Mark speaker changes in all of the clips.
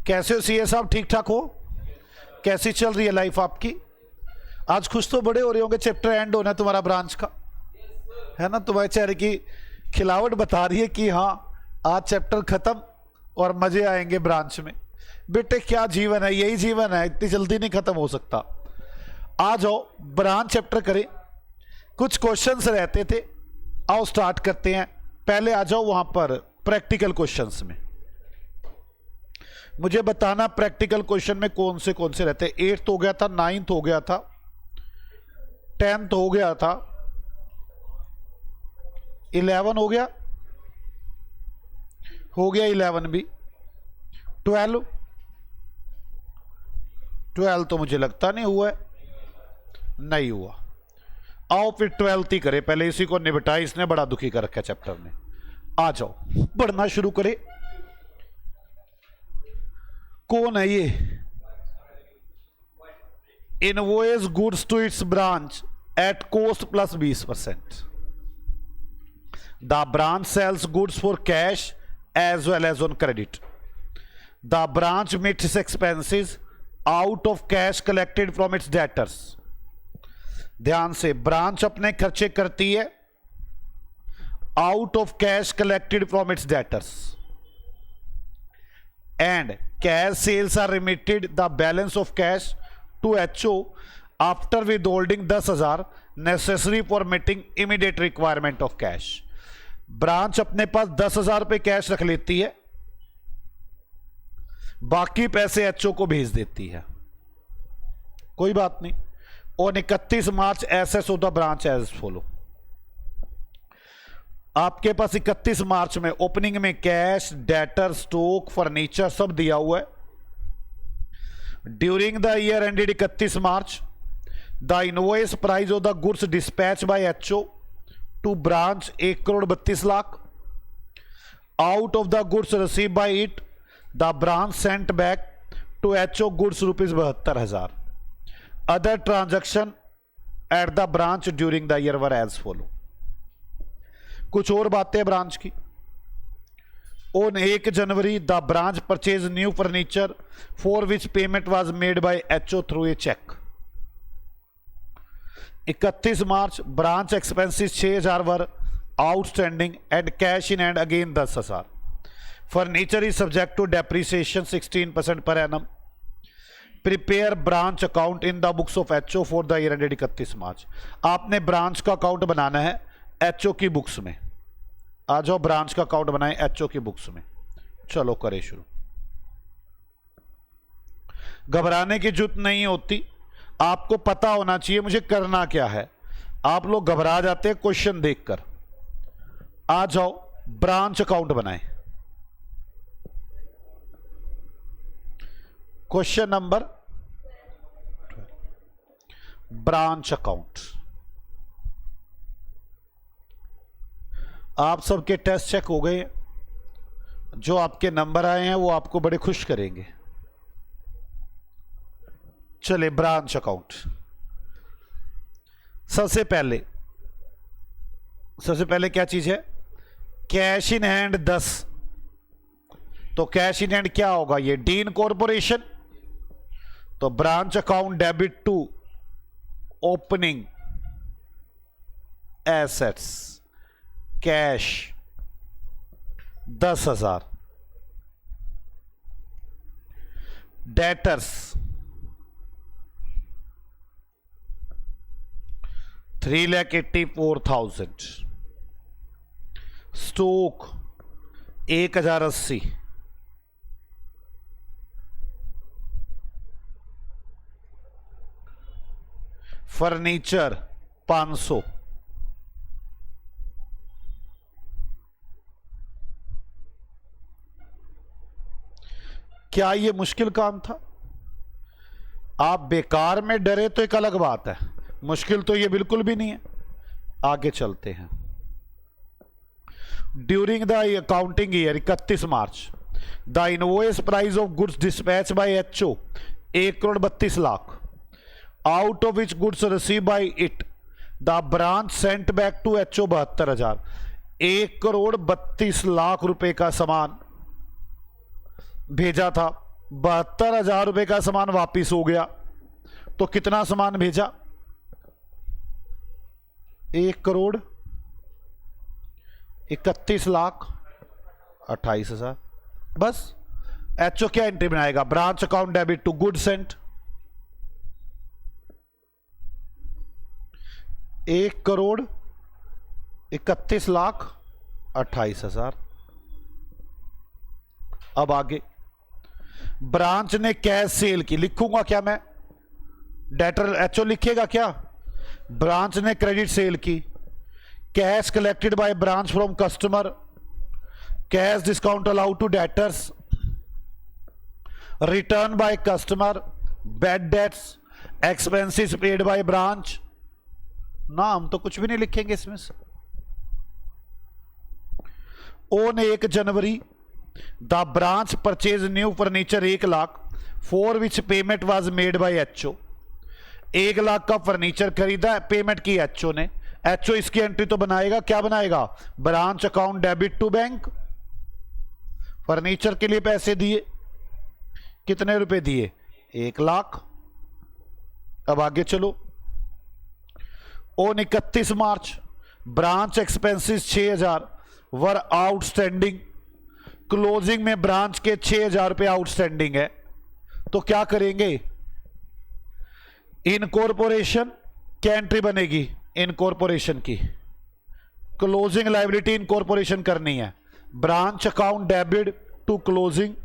Speaker 1: कैसे हो सीए साहब, ठीक ठाक हो? कैसी चल रही है लाइफ आपकी? आज खुश तो बड़े हो रहे होंगे, चैप्टर एंड होना है तुम्हारा ब्रांच का, है ना? तुम्हारे चेहरे की खिलावट बता रही है कि हाँ आज चैप्टर खत्म और मजे आएंगे ब्रांच में। बेटे क्या जीवन है, यही जीवन है, इतनी जल्दी नहीं खत्म हो सकता। आ जाओ ब्रांच चैप्टर करें, कुछ क्वेश्चंस रहते थे, आओ स्टार्ट करते हैं। पहले आ जाओ वहां पर प्रैक्टिकल क्वेश्चंस में, मुझे बताना प्रैक्टिकल क्वेश्चन में कौन से रहते हैं। 8th हो गया था, 9th हो गया था, 10th हो गया था, 11 हो गया 11 भी, 12 तो मुझे लगता नहीं हुआ है, नहीं हुआ। आओ फिर 12th ही करें, पहले इसी को निपटाए, इसने बड़ा दुखी कर रखा है चैप्टर में। आ जाओ पढ़ना शुरू करें। कौन है ये? Invoice goods to its branch at cost plus 20%। The branch sells goods for cash as well as on credit. The branch makes expenses out of cash collected from its debtors. ध्यान से, ब्रांच अपने खर्चे करती है out of cash collected from its debtors and cash sales are remitted the balance of cash to HO after withholding 10,000 necessary for meeting immediate requirement of cash। Branch अपने पास 10,000 रुपए cash रख लेती है, बाकी पैसे HO को भेज देती है, कोई बात नहीं। और 31 March assets of the branch as follow. आपके पास 31 मार्च में ओपनिंग में कैश, डेटर, स्टॉक, फर्नीचर सब दिया हुआ है। During the year ended 31 March the invoice price of the goods dispatch by HO to branch 1,32,00,000। Out of the goods receive by it the branch sent back to HO goods ₹72,000। Other transaction at the branch during the year were as follow. कुछ और बातें branch की। On 1 January the branch purchase new furniture for which payment was made by HO through A check. 31 March branch expenses 6,000 were outstanding and cash in hand again 10,000। Furniture is subject to depreciation 16% per annum. Prepare branch account in the books of HO for the year ended 31 March. आपने branch का account बनाना है HO की books में। आ जाओ branch का account बनाएं HO की बुक्स में। चलो करें शुरू। घबराने की जरूरत नहीं होती, आपको पता होना चाहिए मुझे करना क्या है। आप लोग घबरा जाते हैं क्वेश्चन देखकर। आ जाओ ब्रांच अकाउंट बनाएं। Question number 12, branch account. आप सबके टेस्ट चेक हो गए, जो आपके नंबर आए हैं वो आपको बड़े खुश करेंगे। चले ब्रांच अकाउंट। सबसे पहले क्या चीज है? Cash in hand 10। तो कैश इन हैंड क्या होगा? ये डी इनकॉर्पोरेशन, तो branch account debit to opening assets cash 10,000। Debtors 3,84,000। Stock 1,080। Furniture 500। क्या ये मुश्किल काम था? आप बेकार में डरे तो एक अलग बात है, मुश्किल तो ये बिल्कुल भी नहीं है। आगे चलते हैं। During the accounting year 31 March the invoice price of goods dispatch by HO 1,32,00,000। Out of which goods receive by it the branch sent back to HO 72,000। 1,32,00,000 रुपए का सामान भेजा था 72,000 रुपए का सामान वापिस हो गया, तो कितना सामान भेजा? 1,31,28,000। बस एचओ क्या एंट्री बनाएगा? Branch account debit to good sent 1,31,28,000। अब आगे ब्रांच ने कैश सेल की, लिखूंगा क्या मैं? डेटर एचओ लिखेगा क्या? ब्रांच ने क्रेडिट सेल की, cash collected by branch from customer, cash discount allowed to debtors, return by customer, bad debts, expenses paid by branch. ना, हम तो कुछ भी नहीं लिखेंगे इसमें से। On 1 January the branch purchase new furniture 1 lakh for which payment was made by H O. 1 lakh का फर्नीचर खरीदा, पेमेंट की एचओ ने। एचओ इसकी एंट्री तो बनाएगा, क्या बनाएगा? Branch account debit to bank. Furniture के लिए पैसे दिए, कितने रुपए दिए? 1 लाख। अब आगे चलो। On 31 March branch expenses 6,000 were outstanding. Closing में ब्रांच के 6,000 रुपए आउटस्टैंडिंग है, तो क्या करेंगे? इनकॉर्पोरेशन क्या एंट्री बनेगी? इनकॉर्पोरेशन की क्लोजिंग लायबिलिटी इनकॉर्पोरेशन करनी है। Branch account debit to closing,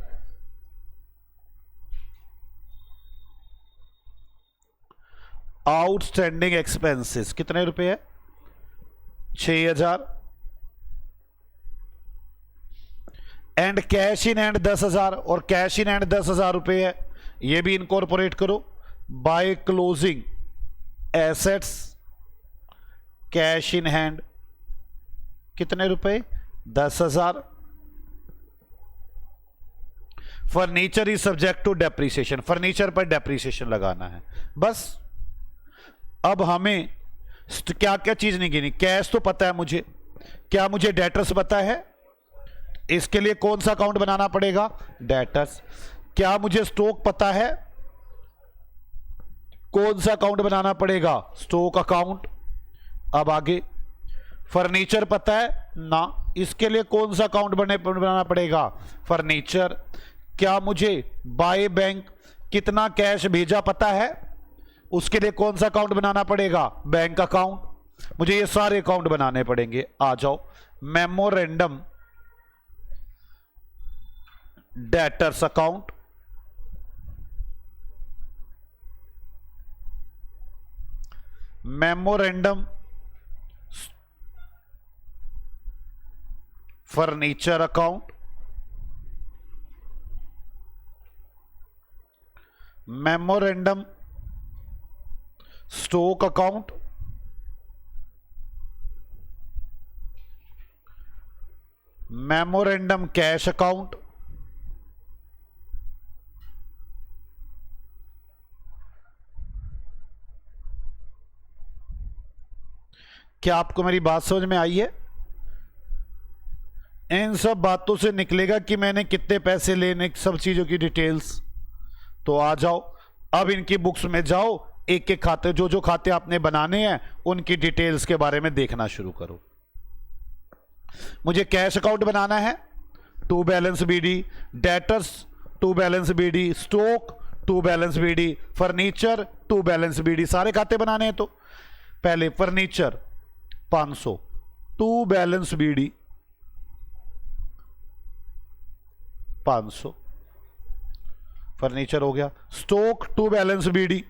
Speaker 1: outstanding expenses कितने रुपए है? 6,000। एंड कैश इन हैंड 10,000, और कैश इन हैंड 10,000 रुपए है, ये भी इनकॉर्पोरेट करो। By closing assets cash in hand कितने रुपए? 10,000। Furniture is subject to depreciation, furniture पर डेप्रीसिएशन लगाना है। बस अब हमें क्या क्या चीज नहीं गिनी? कैश तो पता है मुझे, क्या मुझे डेटर्स पता है? इसके लिए कौन सा अकाउंट बनाना पड़ेगा? डेटर्स। क्या मुझे स्टॉक पता है? कौन सा अकाउंट बनाना पड़ेगा? Stock account. अब आगे फर्नीचर पता है ना, इसके लिए कौन सा अकाउंट बनाना पड़ेगा? फर्नीचर। क्या मुझे बाय बैंक कितना कैश भेजा पता है? उसके लिए कौन सा अकाउंट बनाना पड़ेगा? Bank account. मुझे ये सारे अकाउंट बनाने पड़ेंगे। आ जाओ। Memorandum debtors account, memorandum furniture account, memorandum stock account, memorandum cash account, क्या आपको मेरी बात समझ में आई है? इन सब बातों से निकलेगा कि मैंने कितने पैसे लेने, सब चीजों की डिटेल्स। तो आ जाओ, अब इनकी बुक्स में जाओ, एक एक खाते, जो जो खाते आपने बनाने हैं उनकी डिटेल्स के बारे में देखना शुरू करो। मुझे कैश अकाउंट बनाना है, to balance B D, debtors to balance B D, stock to balance B D, furniture to balance B D, सारे खाते बनाने हैं। तो पहले furniture 500 to balance B D 500 furniture हो गया। Stock to balance B D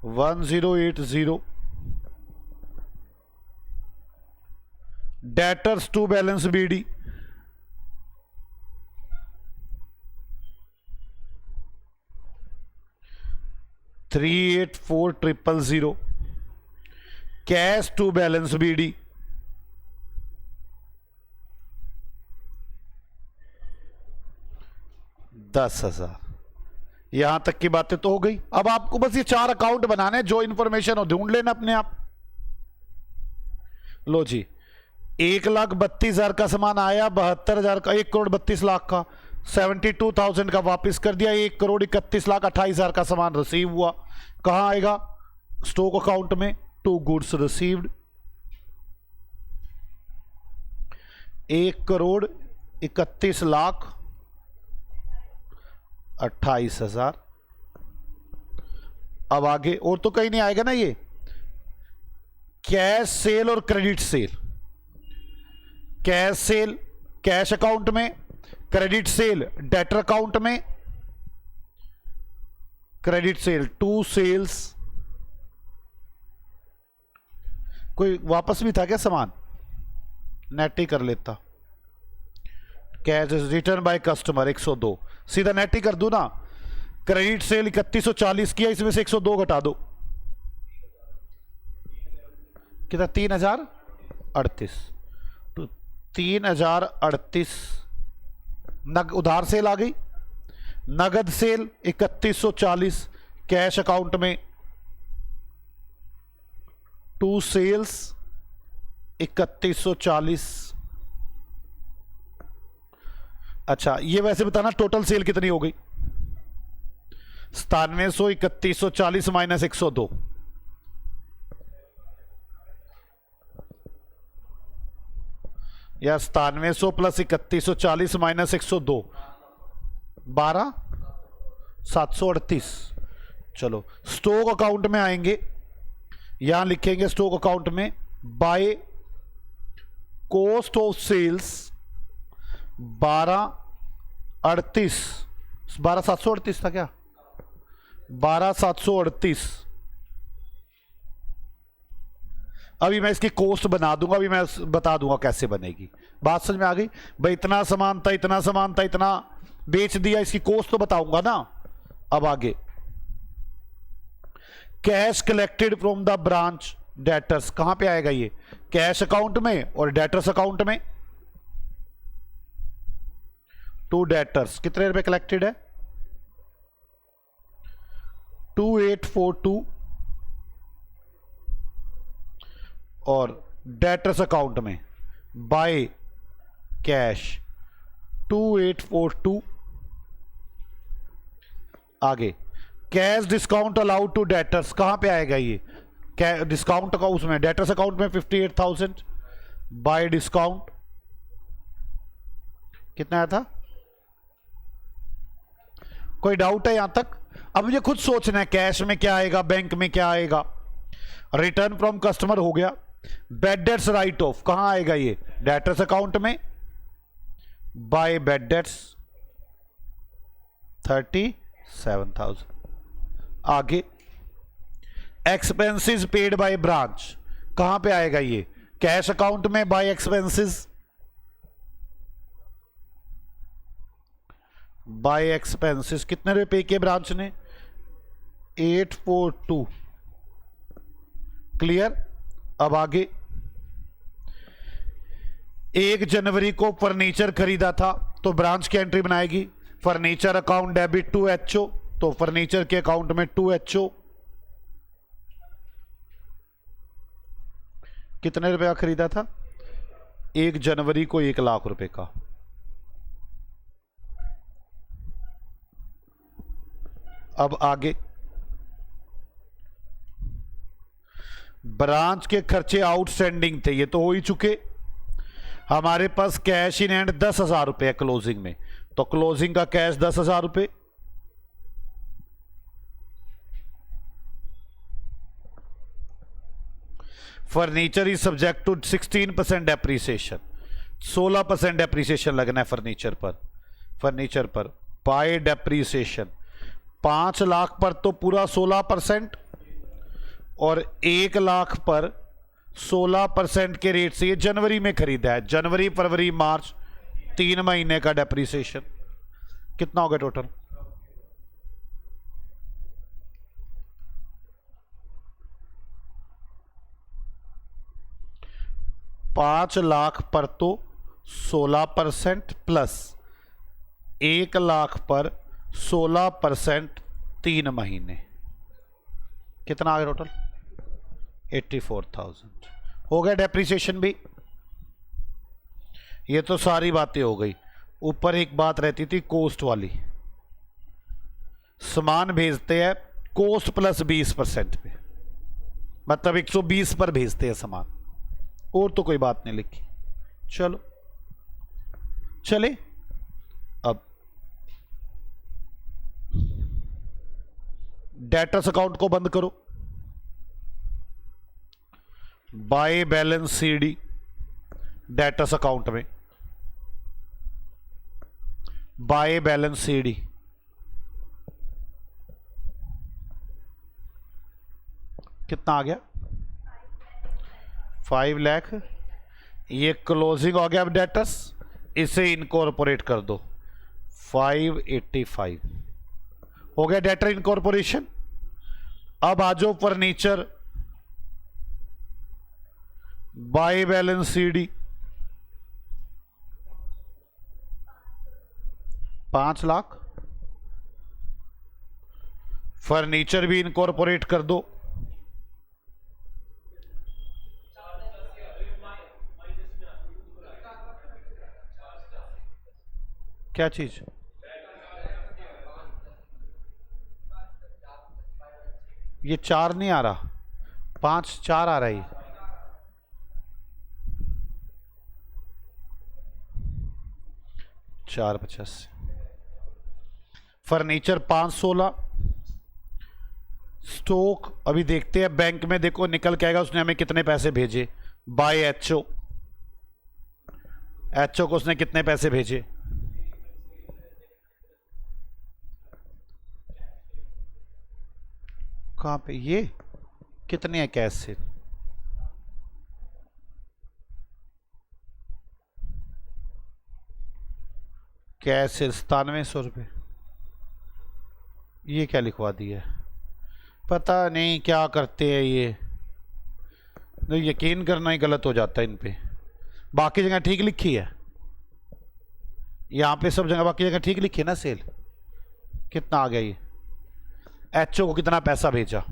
Speaker 1: 1080, debtors to balance B D 384,000, cash to balance B D 10,000। यहां तक की बातें तो हो गई। अब आपको बस ये 4 अकाउंट बनाने, जो इंफॉर्मेशन हो ढूंढ लेना अपने आप। लो जी, 1,32,000 का सामान आया, 72,000 का, 1,32,00,000 का, 72,000 का वापस कर दिया, 1,31,28,000 का सामान रिसीव हुआ। कहां आएगा? स्टॉक अकाउंट में, टू गुड्स रिसीव्ड। 1,31,28,000। अब आगे और तो कहीं नहीं आएगा ना ये। कैश सेल और credit sale. Cash sale cash account में, क्रेडिट सेल डेटर अकाउंट में। Credit sale, to sales. कोई वापस भी था क्या सामान? नेट ही कर लेता। Cash is return by customer 102, सीधा नेट ही कर दू ना। क्रेडिट सेल 3140 किया, इसमें से 102 घटा दो, कितना? 3,038। तो 3,038 उधार सेल आ गई। नगद सेल 3140 कैश अकाउंट में, टू सेल्स 3140। अच्छा, ये वैसे बताना टोटल सेल कितनी हो गई? 9700 3140 माइनस 102, या 9700 प्लस 3140 माइनस 102, 12,738। चलो स्टॉक अकाउंट में आएंगे, यहां लिखेंगे स्टॉक अकाउंट में बाय कॉस्ट ऑफ सेल्स 12,38, 12,738 था क्या? 12,738। अभी मैं इसकी कॉस्ट बना दूंगा, अभी मैं बता दूंगा कैसे बनेगी। बात समझ में आ गई भाई? इतना सामान था, इतना सामान था, इतना बेच दिया, इसकी कॉस्ट तो बताऊंगा ना। अब आगे cash collected from the branch debtors, कहां पे आएगा ये? कैश अकाउंट में और डेटर्स अकाउंट में। टू डेटर्स कितने रुपए कलेक्टेड है? 2,842। और डेटर्स अकाउंट में बाय कैश 2,842। आगे cash discount allowed to debtors, कहां पे आएगा ये? डिस्काउंट का उसमें डेटर्स अकाउंट में 58,000 बाय डिस्काउंट। कितना आया था? कोई डाउट है यहां तक? अब मुझे खुद सोचना है कैश में क्या आएगा, बैंक में क्या आएगा। रिटर्न फ्रॉम कस्टमर हो गया। बैड डेट्स राइट ऑफ कहां आएगा ये? डेटर्स अकाउंट में बाय बैड डेट्स 37,000। आगे एक्सपेंसेस पेड बाय ब्रांच, कहां पे आएगा ये? कैश अकाउंट में बाय एक्सपेंसेस, बाय एक्सपेंसेस कितने रुपए पे किए ब्रांच ने? 842। क्लियर? अब आगे 1 जनवरी को फर्नीचर खरीदा था तो ब्रांच की एंट्री बनाएगी। Furniture account debit to H O, तो फर्नीचर के अकाउंट में टू एचओ। कितने रुपए का खरीदा था? 1 जनवरी को 1 लाख रुपए का। अब आगे ब्रांच के खर्चे आउटस्टैंडिंग थे, ये तो हो ही चुके। हमारे पास कैश इन हैंड 10,000 रुपए है क्लोजिंग में, तो क्लोजिंग का कैश 10,000 रुपए। Furniture is subject to 16% depreciation, 16% depreciation लगना है फर्नीचर पर। फर्नीचर पर बाय डेप्रीसिएशन 5 लाख पर तो पूरा 16%, और 1 लाख पर 16% के रेट से ये जनवरी में खरीदा है। जनवरी, फरवरी, मार्च 3 महीने का डेप्रीसिएशन कितना हो गया टोटल? 5 लाख पर तो 16% प्लस 1 लाख पर 16% 3 महीने, कितना आ गया टोटल? 84,000 हो गया डेप्रीसिएशन भी। ये तो सारी बातें हो गई। ऊपर एक बात रहती थी कोस्ट वाली, सामान भेजते हैं कोस्ट प्लस 20% पे, मतलब 120 पर भेजते हैं सामान, और तो कोई बात नहीं लिखी। चलो चले अब डेटर्स अकाउंट को बंद करो। By balance CD debtors account में, बाय बैलेंस सीडी कितना आ गया 5 लाख। ये क्लोजिंग हो गया। अब डेटर्स इसे इनकॉर्पोरेट कर दो 585 हो गया डेटर इनकॉर्पोरेशन। अब आ जाओ furniture by balance CD 5 lakh. Furniture भी इनकॉर्पोरेट कर दो। क्या चीज? ये 4 नहीं आ रहा, 5 4 आ रहा है। 485 फर्नीचर 516। स्टॉक अभी देखते हैं बैंक में, देखो निकल के आएगा उसने हमें कितने पैसे भेजे। बाय एचओ, एचओ को उसने कितने पैसे भेजे? कहां पे? ये कितने हैं कैश से? कैश से 9700 रुपये। ये क्या लिखवा दिया? पता नहीं क्या करते हैं ये, तो यकीन करना ही गलत हो जाता है इन पे। बाकी जगह ठीक लिखी है, यहाँ पे सब जगह बाकी जगह ठीक लिखी है ना। सेल कितना आ गया? ये एचओ को कितना पैसा भेजा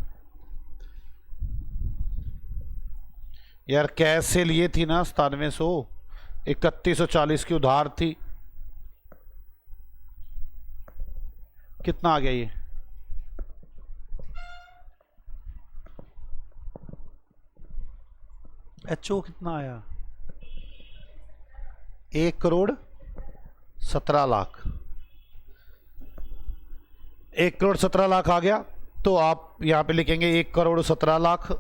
Speaker 1: यार? कैश सेल ये थी ना 9700, 3140 की उधार थी। कितना आ गया ये? एचओ कितना आया? 1,17,00,000। 1,17,00,000 आ गया। तो आप यहां पे लिखेंगे 1,17,00,000।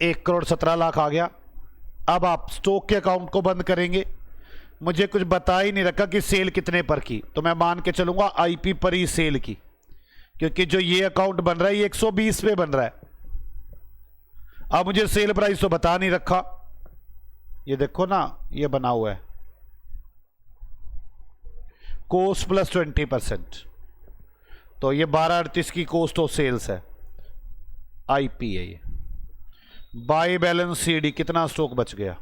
Speaker 1: 1,17,00,000 आ गया। अब आप स्टॉक के अकाउंट को बंद करेंगे। मुझे कुछ बता ही नहीं रखा कि सेल कितने पर की, तो मैं मान के चलूंगा आईपी पर ही सेल की, क्योंकि जो ये अकाउंट बन रहा है ये 120 पे बन रहा है। अब मुझे सेल प्राइस तो बता नहीं रखा। ये देखो ना, ये बना हुआ है कोस्ट प्लस 20%, तो ये 1238 की कोस्ट ऑफ सेल्स है, आईपी है ये। बाय बैलेंस सीडी कितना स्टॉक बच गया?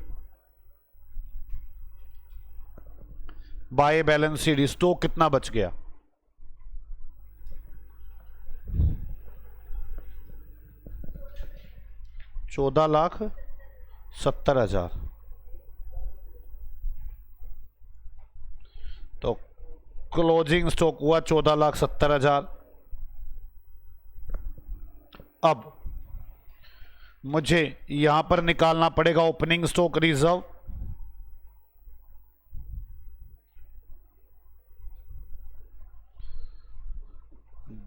Speaker 1: बाय बैलेंस सीडी स्टॉक कितना बच गया? $14,70,000। तो क्लोजिंग स्टॉक हुआ 14,70,000। अब मुझे यहां पर निकालना पड़ेगा opening stock reserve.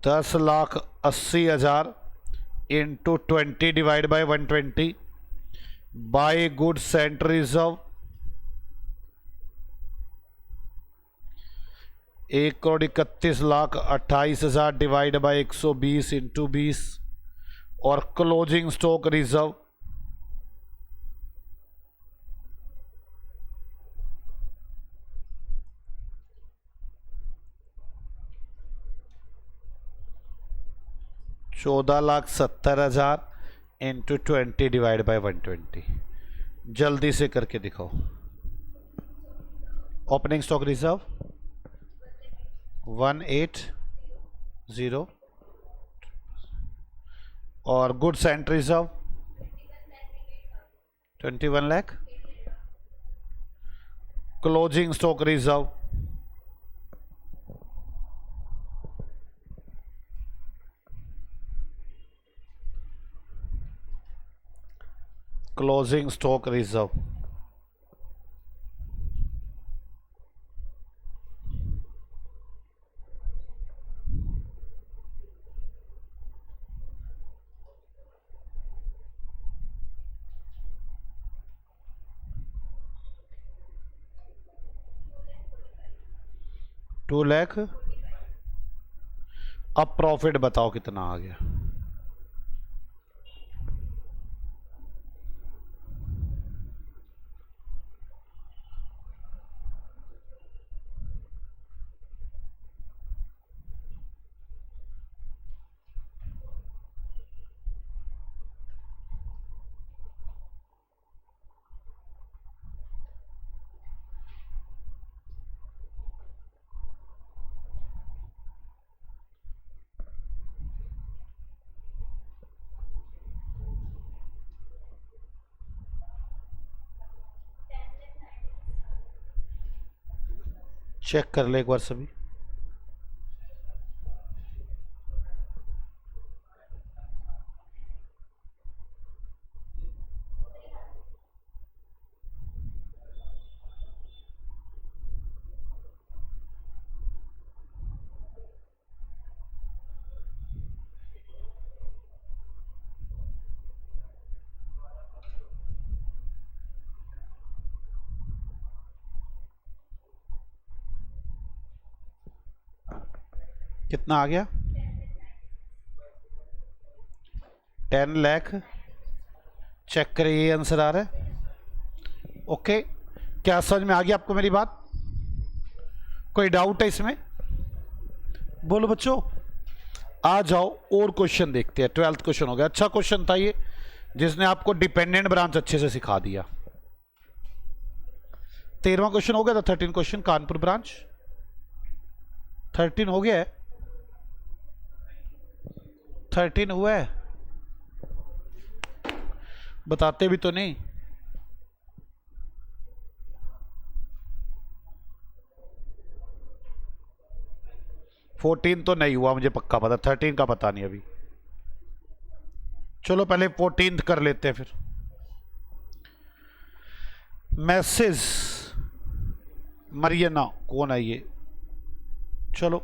Speaker 1: $10,80,000 into 20 divide by 120 by goods and reserve 1,31,28,000 divide by 120 into 20 और closing stock reserve 14,70,000 into 20 divide by 120। जल्दी से करके दिखाओ। ओपनिंग स्टॉक रिजर्व 180 और goods and reserve 21 lakh. Closing stock reserve. Closing stock reserve. Two lakh. अब profit बताओ कितना आ गया. चेक कर ले एक बार सभी. कितना आ गया? 10 लाख. चेक करिए, ये आंसर आ रहा है. ओके, क्या समझ में आ गया आपको मेरी बात? कोई डाउट है इसमें? बोलो बच्चों. आ जाओ और क्वेश्चन देखते हैं. 12th क्वेश्चन हो गया. अच्छा क्वेश्चन था ये, जिसने आपको डिपेंडेंट ब्रांच अच्छे से सिखा दिया. 13वां क्वेश्चन हो गया था. 13 क्वेश्चन कानपुर ब्रांच. 13 हो गया है. 13 हुआ है. बताते भी तो नहीं. फोर्टीन तो नहीं हुआ, मुझे पक्का पता. 13 का पता नहीं अभी. चलो पहले 14 कर लेते हैं फिर. मैसेज मरियना कौन है ये? चलो.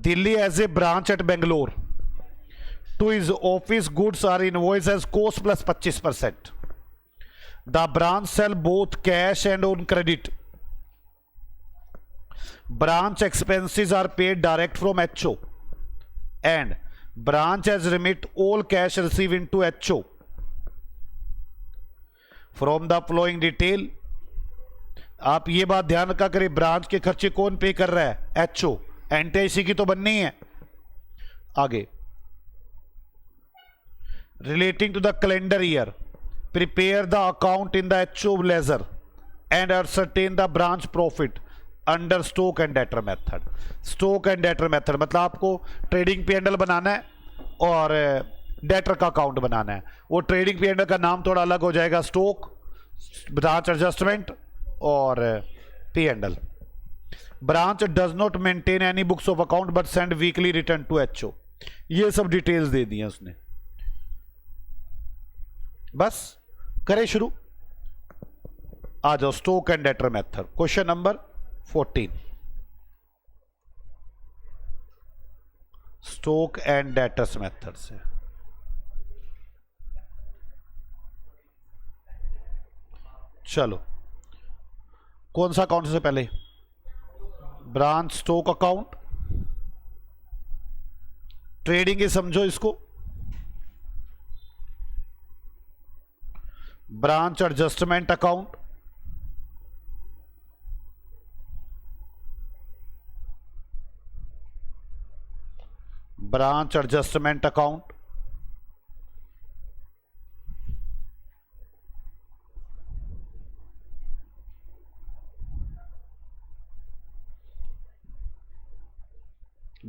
Speaker 1: Delhi as a branch at Bangalore. To his office, goods are invoiced as cost plus 25%. The branch sell both cash and on credit. Branch expenses are paid direct from HO, and branch has remit all cash received into HO. From the following detail, आप ये बात ध्यान रखा करें, branch के खर्चे कौन पे कर रहा है? HO. एनटीआईसी की तो बननी है. आगे, relating to the calendar year, prepare the account in the H O ledger and ascertain the branch profit under stock and debtor method. Stock and debtor method मतलब आपको ट्रेडिंग पी&एल बनाना है और डेटर का अकाउंट बनाना है. वो ट्रेडिंग पी&एल का नाम थोड़ा अलग हो जाएगा, स्टॉक, ब्रांच एडजस्टमेंट और P and L. Branch does not maintain any books of account but send weekly return to HO. ये सब डिटेल्स दे दी हैं उसने. बस करें शुरू. आ जाओ. Stock and debtor method, question number 14. Stock and debtors method से चलो. कौन सा अकाउंट से पहले? Branch stock account. ट्रेडिंग ये समझो इसको. Branch adjustment account. Branch adjustment account.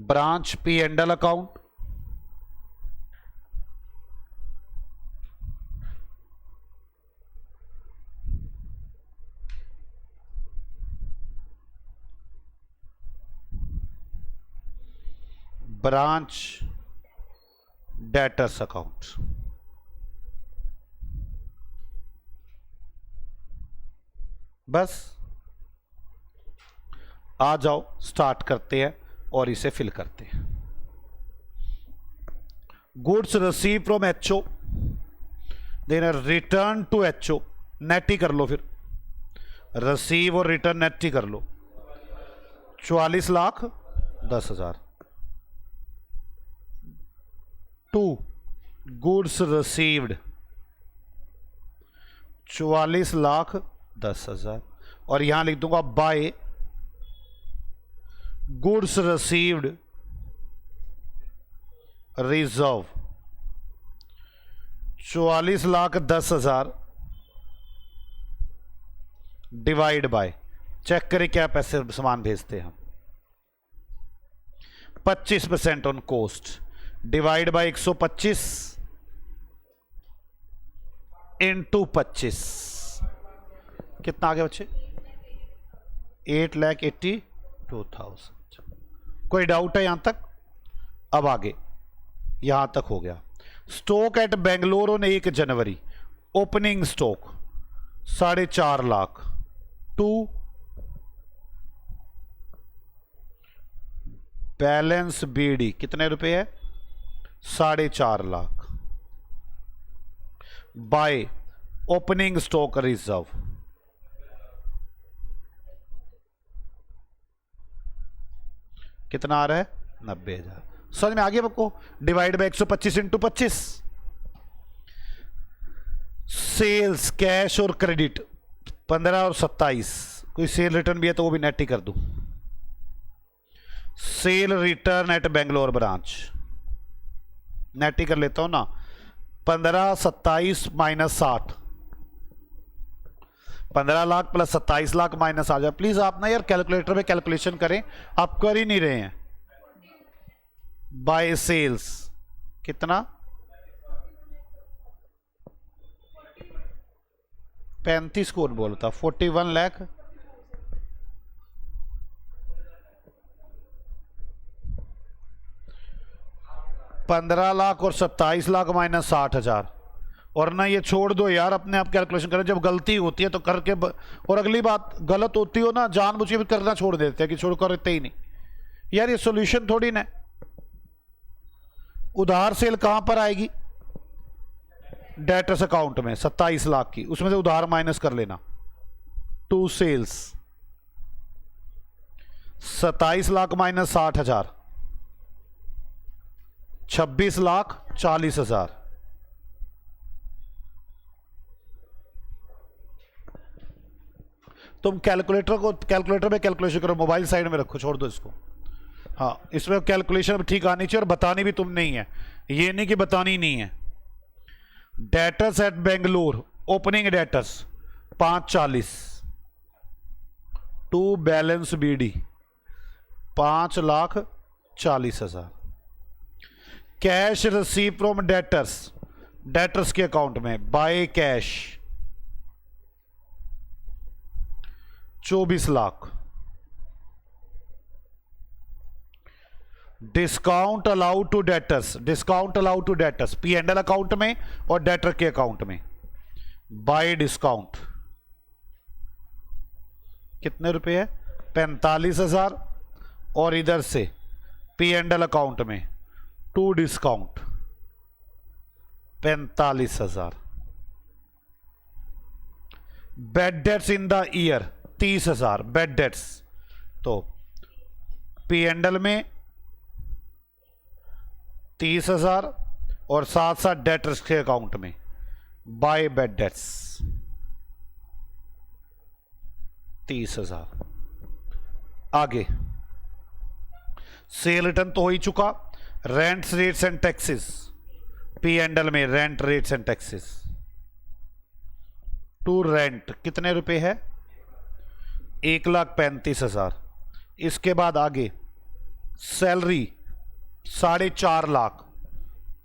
Speaker 1: Branch P and L account. Branch debtors account. बस आ जाओ, स्टार्ट करते हैं और इसे फिल करते हैं। Goods receive from HO, then return to HO. Net ही कर लो, फिर रिसीव और रिटर्न नेट ही कर लो। 44,10,000 टू गुड्स रिसीव्ड 44,10,000 और यहां लिख दूंगा by goods received reserve 44,10,000 divide by, check करें क्या पैसे सामान भेजते हैं हम, 25% on cost divide by 125 into 25, कितना आ गया बच्चे? 8,82,000। कोई डाउट है यहां तक? अब आगे, यहां तक हो गया। Stock at Bangalore on 1 January, opening stock 4.5 lakh to balance B D कितने रुपए है? 4.5 lakh by opening stock reserve कितना आ रहा है? 90,000। समझ में आ गया आपको? Divide by 125 into 25। Sales cash और क्रेडिट 15 और 27, कोई सेल रिटर्न भी है तो वो भी नेट ही कर दूं। Sale return at Bangalore branch net ही कर लेता हूं ना। 15, 27 minus 60, 15 lakh plus 27 lakh minus आ जाए। प्लीज आप ना यार कैलकुलेटर में कैलकुलेशन करें, आप कर ही नहीं रहे हैं। बाय सेल्स कितना? 35 कौन बोलता? 41 लाख। $15 और 27 लाख माइनस 60,000। और ना ये छोड़ दो यार, अपने आप कैलकुलेशन करें। जब गलती होती है तो करके और अगली बात गलत होती हो ना, जानबूझ के भी करना छोड़ देते हैं कि छोड़ करते ही नहीं। यार ये सॉल्यूशन थोड़ी ना। उधार सेल कहां पर आएगी? डेटर्स अकाउंट में 27 लाख की, उसमें से उधार माइनस कर लेना। To sales 27 lakh minus 60,000 26,40,000। तुम कैलकुलेटर में कैलकुलेशन करो, मोबाइल साइड में रखो, छोड़ दो इसको। हाँ, इसमें कैलकुलेशन ठीक आनी चाहिए और बतानी भी तुम नहीं है, ये नहीं कि बतानी नहीं है। Debtors at Bangalore opening debtors 540 to balance B D 5,40,000। Cash receive from debtors के अकाउंट में by cash 24 lakh. Discount allowed to debtors P&L account में और डेटर के अकाउंट में बाय डिस्काउंट कितने रुपए है? 45,000 और इधर से P&L अकाउंट में to discount 45,000। Bad debts in the year 30,000 bad debts, तो P&L में 30,000 और साथ साथ डेटर्स के अकाउंट में बाय बेड डेट्स 30,000। आगे सेल रिटर्न तो हो ही चुका। Rents rates and taxes P&L में rent rates and taxes to rent कितने रुपए है? 1,35,000। इसके बाद आगे salary 4.5 lakh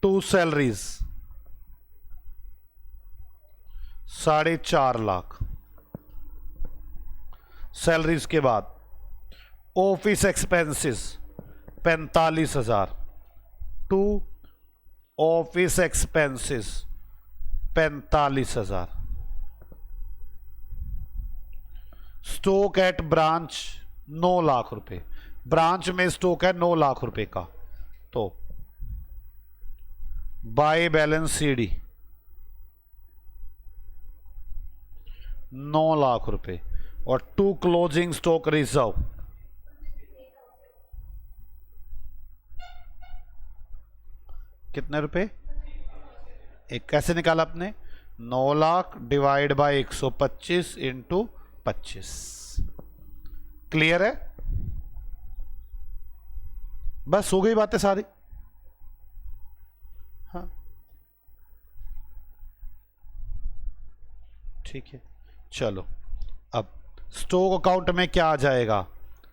Speaker 1: to salaries 4.5 lakh salaries के बाद office expenses 45,000 to office expenses 45,000। Stock at branch 9 lakh रुपए, ब्रांच में स्टॉक है 9 लाख रुपए का, तो बाय बैलेंस सीडी 9 लाख रुपए, और टू क्लोजिंग स्टॉक रिजर्व कितने रुपए? एक कैसे निकाला आपने? 9 lakh divide by 125 into 25। Clear है? बस हो गई बातें सारी। हाँ ठीक है, चलो अब स्टॉक अकाउंट में क्या आ जाएगा?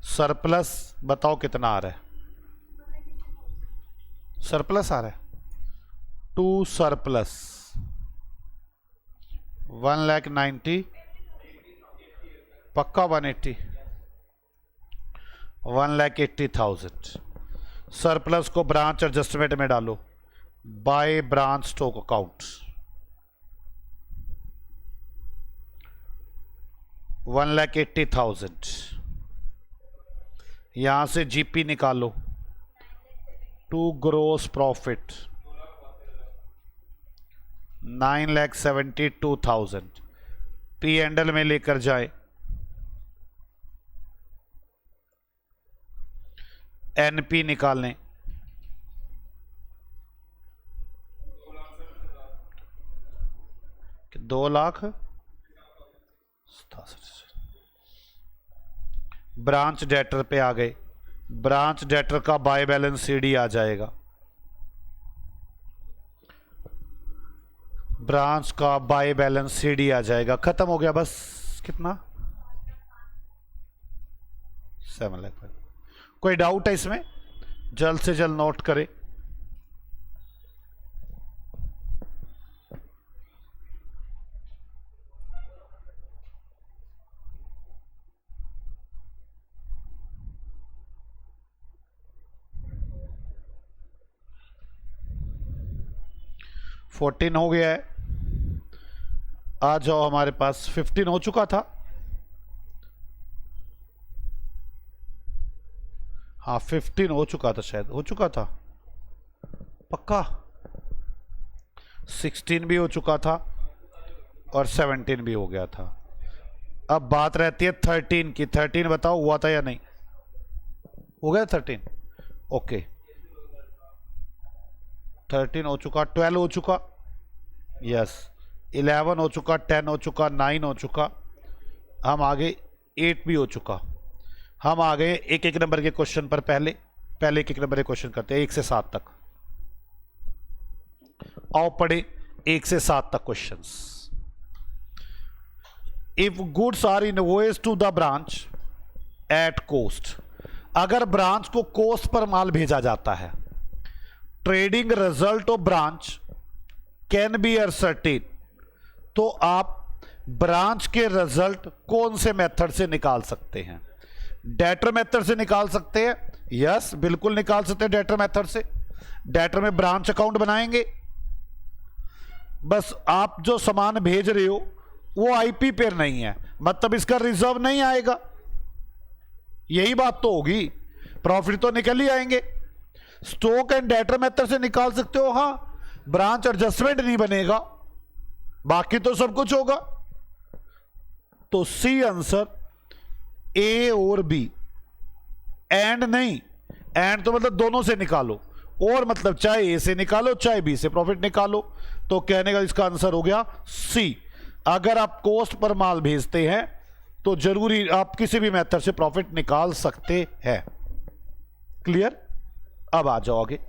Speaker 1: सरप्लस बताओ कितना आ रहा है? सरप्लस आ रहा है, टू सरप्लस 1,90,000 पक्का 180, 1,80,000। सरप्लस को ब्रांच एडजस्टमेंट में डालो, बाय ब्रांच स्टॉक अकाउंट 1,80,000। यहां से जीपी निकालो, to gross profit 9,72,000। P and L में लेकर जाए, एनपी निकालें, कि 2,67,000। ब्रांच डेटर पे आ गए, ब्रांच डेटर का बाय बैलेंस सीडी आ जाएगा, ब्रांच का बाय बैलेंस सीडी आ जाएगा। खत्म हो गया बस। कितना? 7 लाख। कोई डाउट है इसमें? जल्द से जल्द नोट करें। $14 हो गया है, आ जाओ हमारे पास। 15 हो चुका था, हाँ 15 हो चुका था, शायद हो चुका था पक्का। 16 भी हो चुका था और 17 भी हो गया था। अब बात रहती है 13 की। 13 बताओ हुआ था या नहीं? हो गया 13? ओके, 13 हो चुका, 12 हो चुका, यस 11 हो चुका, 10 हो चुका, 9 हो चुका, हम आगे 8 भी हो चुका। हम आ गए एक एक नंबर के क्वेश्चन पर। पहले एक एक नंबर के क्वेश्चन करते हैं 1 से 7 तक। आओ पढ़े 1 से 7 तक questions. If goods are invoiced to the branch at cost, अगर ब्रांच को कॉस्ट पर माल भेजा जाता है, trading result of branch can be ascertain, तो आप ब्रांच के रिजल्ट कौन से मेथड से निकाल सकते हैं? डेटर मेथड से निकाल सकते हैं, यस बिल्कुल निकाल सकते हैं डेटर मेथड से। डेटर में ब्रांच अकाउंट बनाएंगे, बस आप जो सामान भेज रहे हो वो आईपी पर नहीं है, मतलब इसका रिजर्व नहीं आएगा, यही बात तो होगी। प्रॉफिट तो निकल ही आएंगे। स्टॉक एंड डेटर मेथड से निकाल सकते हो, हां ब्रांच एडजस्टमेंट नहीं बनेगा, बाकी तो सब कुछ होगा। तो सी आंसर, ए और बी। एंड नहीं, एंड तो मतलब दोनों से निकालो, और मतलब चाहे ए से निकालो चाहे बी से प्रॉफिट निकालो। तो कहने का इसका आंसर हो गया सी। अगर आप कॉस्ट पर माल भेजते हैं तो जरूरी आप किसी भी मेथड से प्रॉफिट निकाल सकते हैं। क्लियर? अब आ जाओ आगे।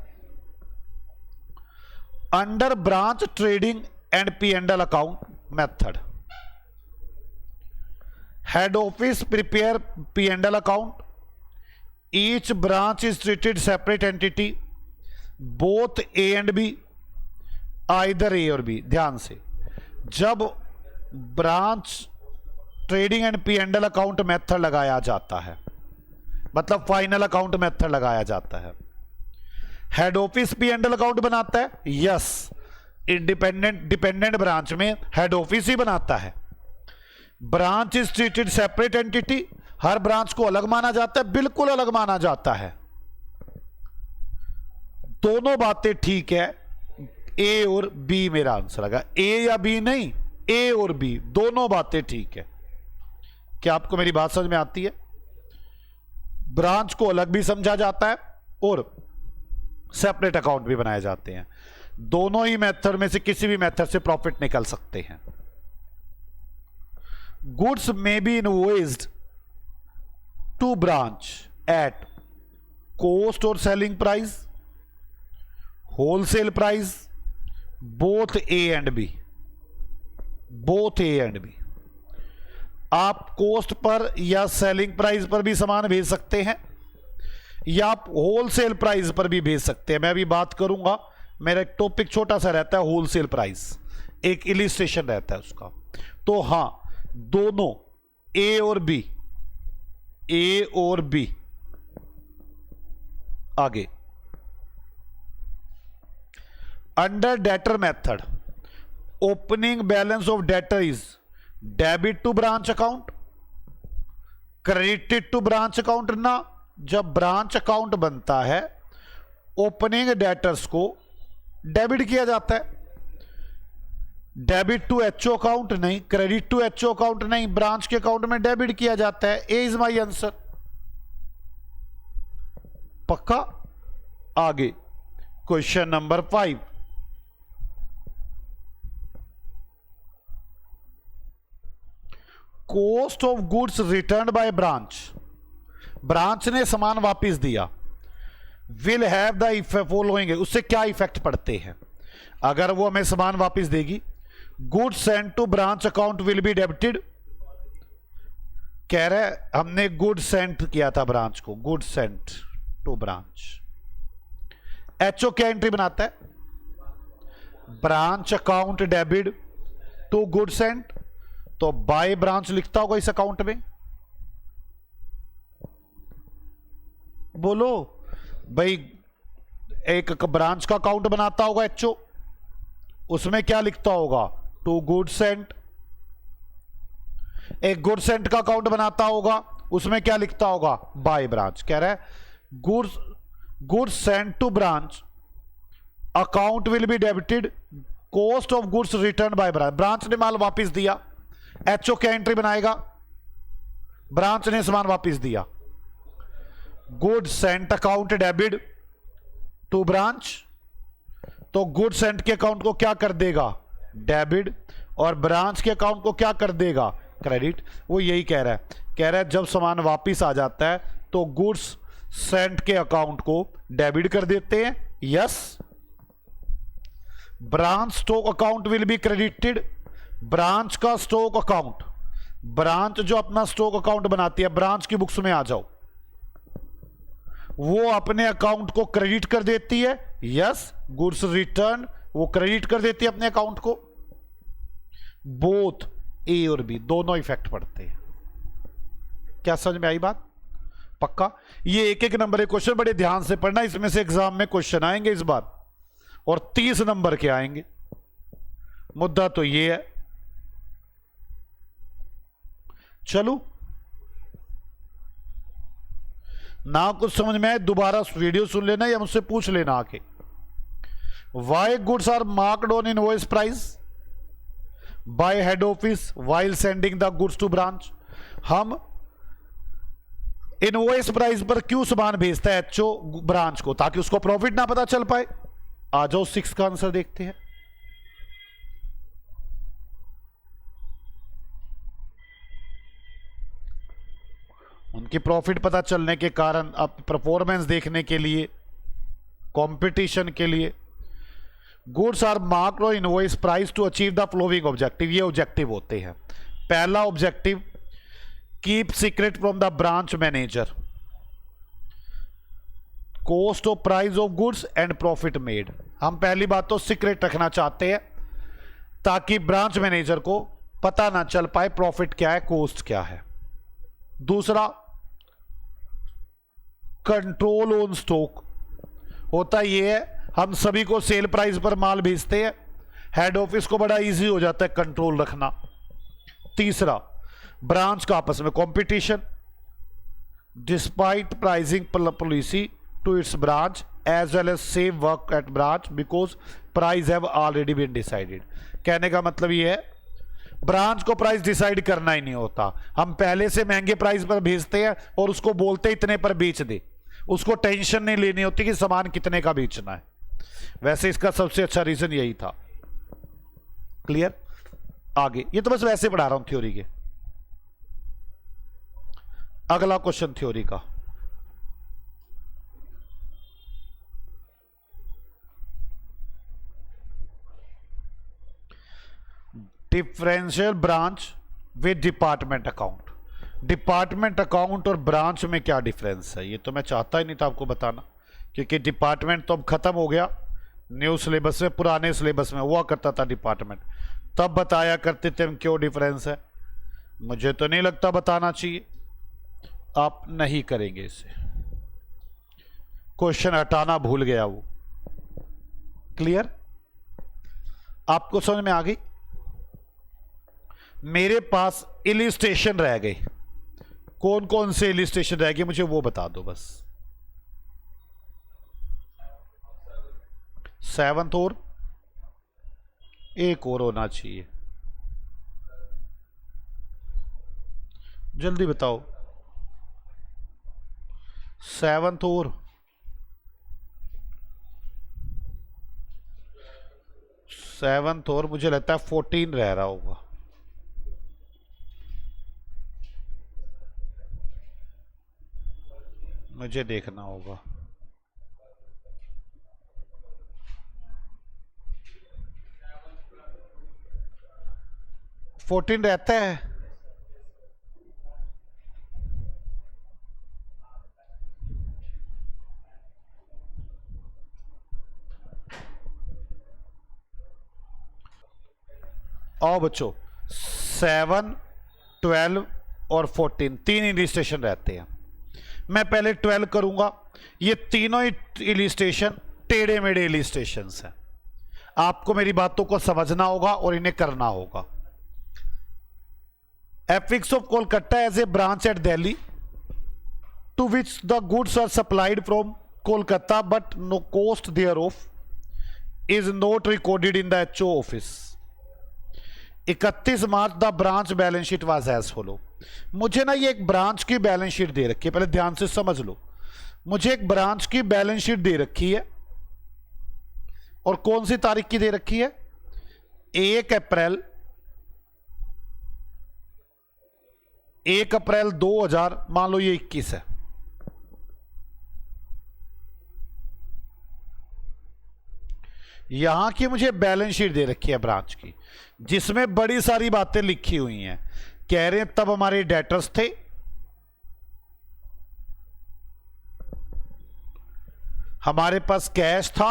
Speaker 1: Under branch trading and P and L account method, head office prepare P and L account, each branch is treated separate entity, both A and B, either A और B. ध्यान से, जब branch trading and P and L account method लगाया जाता है, मतलब final account method लगाया जाता है, head office P and L account बनाता है? यस, डिपेंडेंट ब्रांच में हेड ऑफिस ही बनाता है। Branch is treated separate entity, her branch को अलग माना जाता है? बिल्कुल अलग माना जाता है। दोनों बातें ठीक है, ए और बी मेरा आंसर आएगा। ए या बी नहीं, ए और बी दोनों बातें ठीक है। क्या आपको मेरी बात समझ में आती है? ब्रांच को अलग भी समझा जाता है और सेपरेट अकाउंट भी बनाए जाते हैं। दोनों ही मेथड में से किसी भी मेथड से प्रॉफिट निकल सकते हैं। Goods may be invoiced to branch at cost or selling price, wholesale price, both A and B. Both A and B. आप कॉस्ट पर या सेलिंग प्राइस पर भी सामान भेज सकते हैं या आप होलसेल प्राइस पर भी भेज सकते हैं। मैं अभी बात करूंगा, मेरा एक टॉपिक छोटा सा रहता है होलसेल प्राइस, एक इलिस्ट्रेशन रहता है उसका। तो हां, दोनों ए और बी, ए और बी। आगे, under debtor method opening balance of debtor is debit to branch account, credited to branch account ना। जब ब्रांच अकाउंट बनता है, ओपनिंग डेटर्स को डेबिट किया जाता है। डेबिट टू एचओ अकाउंट नहीं, क्रेडिट टू एचओ अकाउंट नहीं, ब्रांच के अकाउंट में डेबिट किया जाता है। ए इज माई आंसर। पक्का? आगे question number 5। Cost of goods return by branch, branch ने सामान वापस दिया, विल हैव द फॉलोइंग, उससे क्या इफेक्ट पड़ते हैं? अगर वो हमें सामान वापस देगी, goods sent to branch account will be debited. कह रहे हमने गुड सेंट किया था ब्रांच को, good sent to branch. HO क्या एंट्री बनाता है? Branch account debit to good sent, तो बाय ब्रांच लिखता होगा इस अकाउंट में। बोलो भाई, एक ब्रांच का अकाउंट बनाता होगा एचओ, उसमें क्या लिखता होगा? To good sent. एक गुड सेंट का अकाउंट बनाता होगा, उसमें क्या लिखता होगा? By branch. कह रहा है goods sent to branch account will be debited cost of goods return by branch. Branch ने माल वापस दिया, एचओ क्या एंट्री बनाएगा? ब्रांच ने सामान वापस दिया, good sent account debit to branch, तो गुड सेंट के अकाउंट को क्या कर देगा? डेबिट, और ब्रांच के अकाउंट को क्या कर देगा? क्रेडिट। वो यही कह रहा है, कह रहा है जब सामान वापस आ जाता है तो गुड्स सेंट के अकाउंट को डेबिट कर देते हैं। Yes. Branch stock account will be credited, branch का स्टॉक अकाउंट, ब्रांच जो अपना स्टॉक अकाउंट बनाती है, ब्रांच की बुक्स में आ जाओ, वो अपने अकाउंट को क्रेडिट कर देती है। यस। गुड्स रिटर्न वो क्रेडिट कर देती है अपने अकाउंट को। बोथ ए और बी दोनों इफेक्ट पड़ते हैं। क्या समझ में आई बात? पक्का? ये एक एक नंबर के क्वेश्चन बड़े ध्यान से पढ़ना, इसमें से एग्जाम में क्वेश्चन आएंगे इस बार, और 30 नंबर के आएंगे। मुद्दा तो ये है। चलो, ना कुछ समझ में आए दोबारा वीडियो सुन लेना या मुझसे पूछ लेना आके। Why goods are marked on invoice price by head office while sending the goods to branch. हम इनवॉइस प्राइस पर क्यों सामान भेजता है एचओ ब्रांच को? ताकि उसको प्रॉफिट ना पता चल पाए। आ जाओ 6 का आंसर देखते हैं। उनकी प्रॉफिट पता चलने के कारण, अब परफॉर्मेंस देखने के लिए, कंपटीशन के लिए, goods are marked on invoice price to achieve the following objective. ये ऑब्जेक्टिव होते हैं। पहला objective, keep secret from the branch manager cost of price of goods and profit made. हम पहली बात तो सीक्रेट रखना चाहते हैं ताकि ब्रांच मैनेजर को पता ना चल पाए प्रॉफिट क्या है, कॉस्ट क्या है। दूसरा, कंट्रोल ऑन स्टॉक, होता ये है, हम सभी को सेल प्राइस पर माल भेजते हैं, हेड ऑफिस को बड़ा इजी हो जाता है कंट्रोल रखना। तीसरा, ब्रांच का आपस में competition, despite pricing policy to its branch as well as same work at branch because price have already been decided. कहने का मतलब ये है, ब्रांच को प्राइस डिसाइड करना ही नहीं होता, हम पहले से महंगे प्राइस पर भेजते हैं और उसको बोलते इतने पर बेच दे, उसको टेंशन नहीं लेनी होती कि सामान कितने का बेचना है। वैसे इसका सबसे अच्छा रीजन यही था। क्लियर? आगे, ये तो बस वैसे पढ़ा रहा हूं थ्योरी के। अगला क्वेश्चन थ्योरी का, differential branch with department account. Department account और ब्रांच में क्या डिफरेंस है, ये तो मैं चाहता ही नहीं था आपको बताना, क्योंकि डिपार्टमेंट तो अब खत्म हो गया। न्यू सिलेबस में, पुराने सिलेबस में हुआ करता था डिपार्टमेंट, तब बताया करते थे हम क्यों डिफरेंस है। मुझे तो नहीं लगता बताना चाहिए, आप नहीं करेंगे इसे। क्वेश्चन हटाना भूल गया वो। क्लियर? आपको समझ में आ गई? मेरे पास इलिस्ट्रेशन रह गए, कौन कौन से इलिस्ट्रेशन रह गए मुझे वो बता दो बस। 7th और एक और होना चाहिए, जल्दी बताओ। 7th और 7th और मुझे लगता है 14 रह रहा होगा। मुझे देखना होगा। फोर्टीन रहता है। आओ बच्चों, 7, 12 और 14 तीन इलिस्ट्रेशन रहते हैं। मैं पहले 12 करूंगा। ये तीनों ही इलिस्ट्रेशन टेढ़े मेढ़े इलिस्ट्रेशंस हैं, आपको मेरी बातों को समझना होगा और इन्हें करना होगा। Affix of Kolkata as a branch at Delhi to which the goods are supplied from Kolkata but no cost there of is not recorded in the HO office. 31 March the branch balance sheet was as follow. मुझे ना ये एक branch की balance sheet दे रखी है, पहले ध्यान से समझ लो। मुझे एक ब्रांच की बैलेंस शीट दे रखी है और कौन सी तारीख की दे रखी है? 1 अप्रैल 2000, मान लो ये 21 है। यहां की मुझे बैलेंस शीट दे रखी है ब्रांच की, जिसमें बड़ी सारी बातें लिखी हुई हैं। कह रहे हैं तब हमारे डेटर्स थे, हमारे पास कैश था,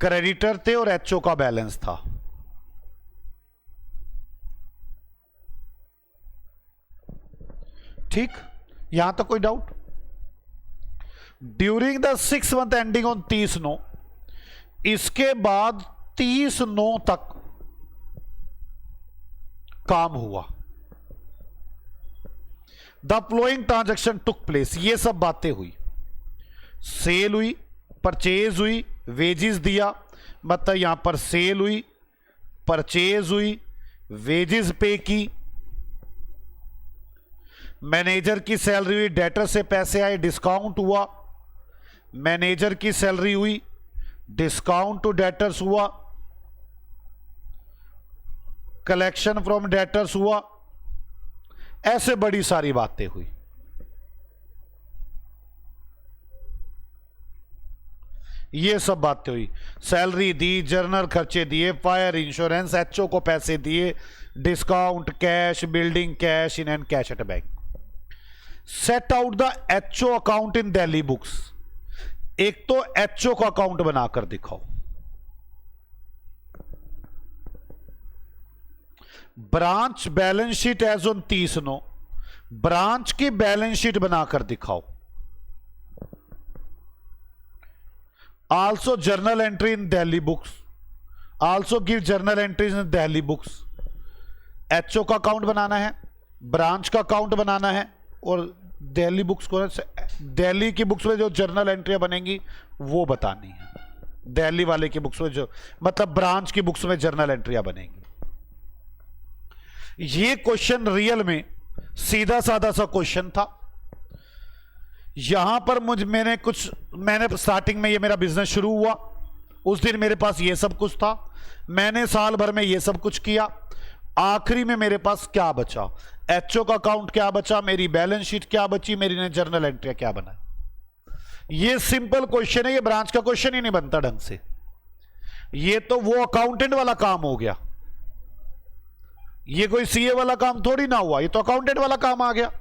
Speaker 1: क्रेडिटर थे और एचओ का बैलेंस था। ठीक, यहां तक कोई doubt? During the 6 month ending on 30/9, इसके बाद 30/9 तक काम हुआ। The flowing transaction took place, ये सब बातें हुई। सेल हुई, परचेज हुई, वेजेस दिया, मतलब यहां पर सेल हुई, परचेज हुई, वेजेस पे की, मैनेजर की सैलरी हुई, डेटर से पैसे आए, डिस्काउंट हुआ, मैनेजर की सैलरी हुई, डिस्काउंट टू डेटर्स हुआ, कलेक्शन फ्रॉम डेटर्स हुआ, ऐसे बड़ी सारी बातें हुई। ये सब बातें हुई। सैलरी दी, जर्नल खर्चे दिए, फायर इंश्योरेंस, एचओ को पैसे दिए, discount, cash, building cash in hand cash at bank. Set out the HO account in Delhi books. एक तो एचओ का अकाउंट बनाकर दिखाओ। Branch balance sheet as on 30/9, branch की बैलेंस शीट बनाकर दिखाओ। Also journal entry in Delhi books, also give journal entries in Delhi books. HO का account बनाना है, ब्रांच का अकाउंट बनाना है, और दिल्ली बुक्स को, दिल्ली की बुक्स में जो जर्नल एंट्रियां बनेंगी वो बतानी है। दिल्ली वाले की बुक्स में जो, मतलब ब्रांच की बुक्स में जर्नल एंट्रियां बनेंगी। ये क्वेश्चन रियल में सीधा साधा सा क्वेश्चन था। यहां पर मैंने स्टार्टिंग में, ये मेरा बिजनेस शुरू हुआ उस दिन मेरे पास ये सब कुछ था, मैंने साल भर में ये सब कुछ किया, आखिरी में मेरे पास क्या बचा, एचओ का अकाउंट क्या बचा, मेरी बैलेंस शीट क्या बची, मेरी जर्नल एंट्री क्या बनाई। ये सिंपल क्वेश्चन है, ये ब्रांच का क्वेश्चन ही नहीं बनता ढंग से। ये तो वो अकाउंटेंट वाला काम हो गया, ये कोई सीए वाला काम थोड़ी ना हुआ, ये तो अकाउंटेंट वाला काम आ गया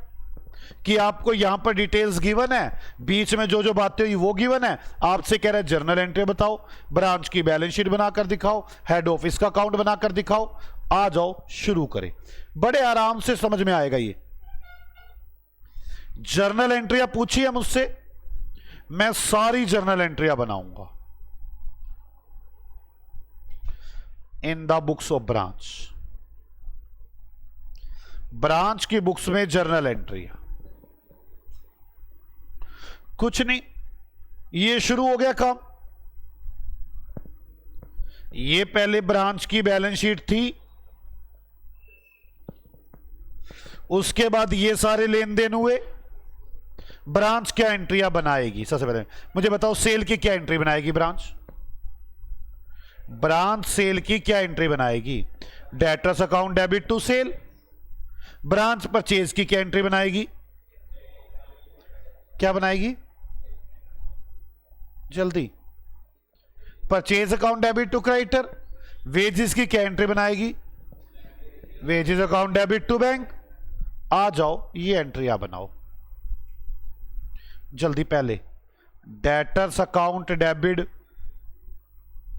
Speaker 1: कि आपको यहां पर डिटेल्स गिवन है, बीच में जो जो बातें हुई वो गिवन है, आपसे कह रहे हैं जर्नल एंट्री बताओ, ब्रांच की बैलेंस शीट बनाकर दिखाओ, हेड ऑफिस का अकाउंट बनाकर दिखाओ। आ जाओ शुरू करें, बड़े आराम से समझ में आएगा। ये जर्नल एंट्रियां पूछी है मुझसे, मैं सारी जर्नल एंट्रियां बनाऊंगा इन the books of branch. Branch की बुक्स में जर्नल एंट्रियां, कुछ नहीं, ये शुरू हो गया काम। ये पहले ब्रांच की बैलेंस शीट थी, उसके बाद ये सारे लेन देन हुए। ब्रांच क्या एंट्रियां बनाएगी, सबसे पहले मुझे बताओ सेल की क्या एंट्री बनाएगी ब्रांच? ब्रांच सेल की क्या एंट्री बनाएगी? Debtors account debit to sale. Branch purchase की क्या एंट्री बनाएगी? क्या बनाएगी जल्दी? Purchase account debit to creditor. Wages की क्या एंट्री बनाएगी? Wages account debit to bank. आ जाओ ये एंट्रियां बनाओ जल्दी। पहले debtors account debit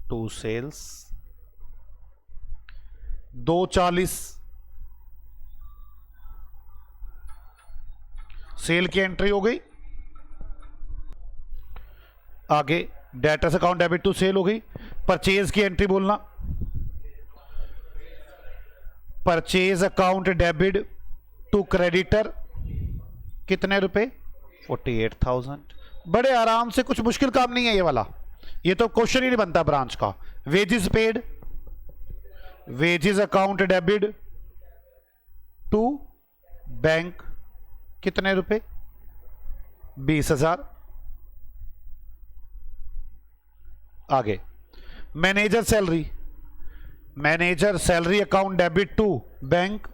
Speaker 1: to sales 240, sale की एंट्री हो गई। आगे debtors account debit to sale हो गई। परचेज की एंट्री बोलना, purchase account debit to creditor कितने रुपए? 48,000। बड़े आराम से, कुछ मुश्किल काम नहीं है ये वाला, ये तो क्वेश्चन ही नहीं बनता ब्रांच का। Wages paid, wages account debit to bank कितने रुपए? 20,000। आगे manager salary, manager salary account debit to bank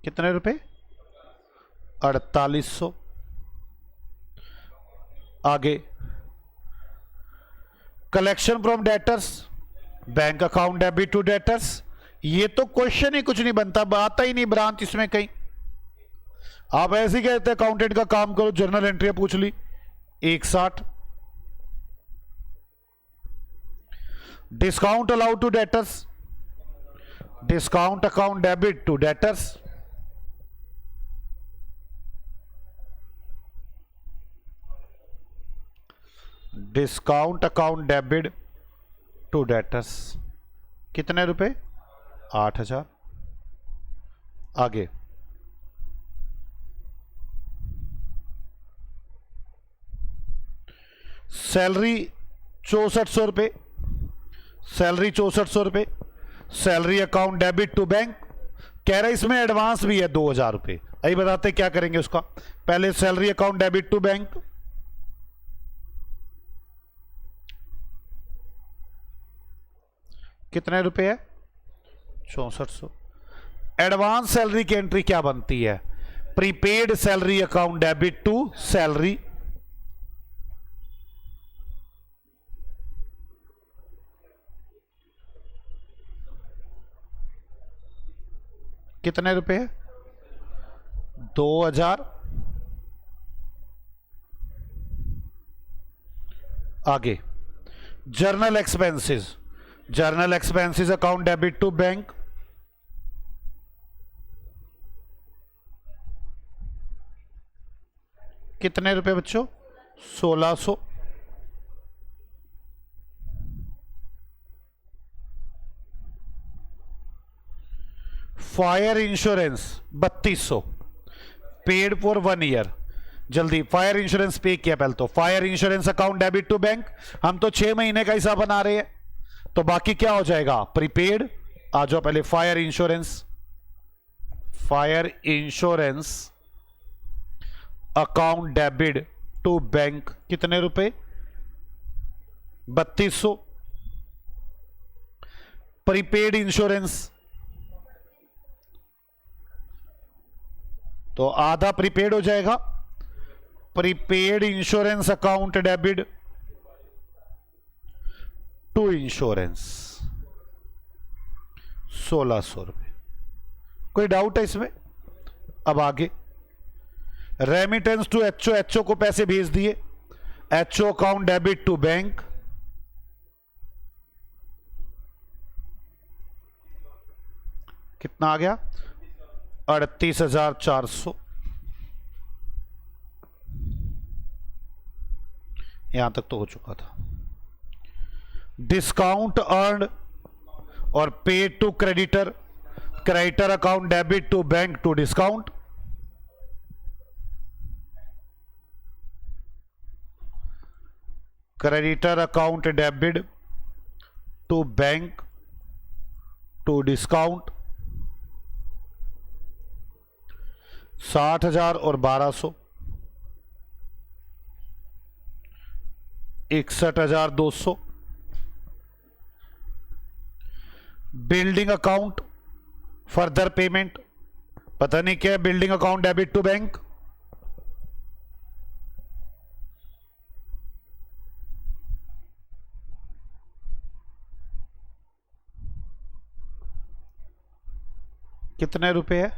Speaker 1: कितने रुपए? 4800। आगे collection from debtors, bank account debit to debtors. ये तो क्वेश्चन ही कुछ नहीं बनता, आता ही नहीं ब्रांच इसमें कहीं। आप ऐसे ही कहते हैं अकाउंटेंट का काम करो, जर्नल एंट्री पूछ ली। 160। Discount allowed to debtors, discount account debit to debtors discount account debit to debtors कितने रुपए? 8,000। आगे सैलरी 6400 रुपए, सैलरी 6400 रुपए। Salary account debit to bank, कह रहा है इसमें एडवांस भी है 2,000 रुपए। अभी बताते क्या करेंगे उसका। पहले salary account debit to bank कितने रुपए है? 6400। एडवांस सैलरी की एंट्री क्या बनती है? Prepaid salary account debit to salary कितने रुपए है? 2,000। आगे journal expenses, journal expenses account debit to bank, कितने रुपए बच्चों? 1600। Fire insurance 3200, paid for 1 year. जल्दी फायर इंश्योरेंस पे किया पहले तो। Fire insurance account debit to bank, हम तो 6 महीने का हिसाब बना रहे हैं, तो बाकी क्या हो जाएगा? प्रीपेड। आ जाओ पहले fire insurance, fire insurance account debit to bank, कितने रुपए? 3200। प्रीपेड इंश्योरेंस, तो आधा प्रीपेड हो जाएगा। Prepaid insurance account debit to insurance 1600 रुपए। कोई डाउट है इसमें? अब आगे रेमिटेंस टू एचओ, एचओ को पैसे भेज दिए, HO account debit to bank, कितना आ गया? 38,400। यहां तक तो हो चुका था। डिस्काउंट अर्न और paid to creditor, creditor account debit to bank to discount, creditor account debit to bank to discount 60,000 और 1200, 61,200। बिल्डिंग अकाउंट फर्दर पेमेंट, पता नहीं क्या है, building account debit to bank, कितने रुपए है?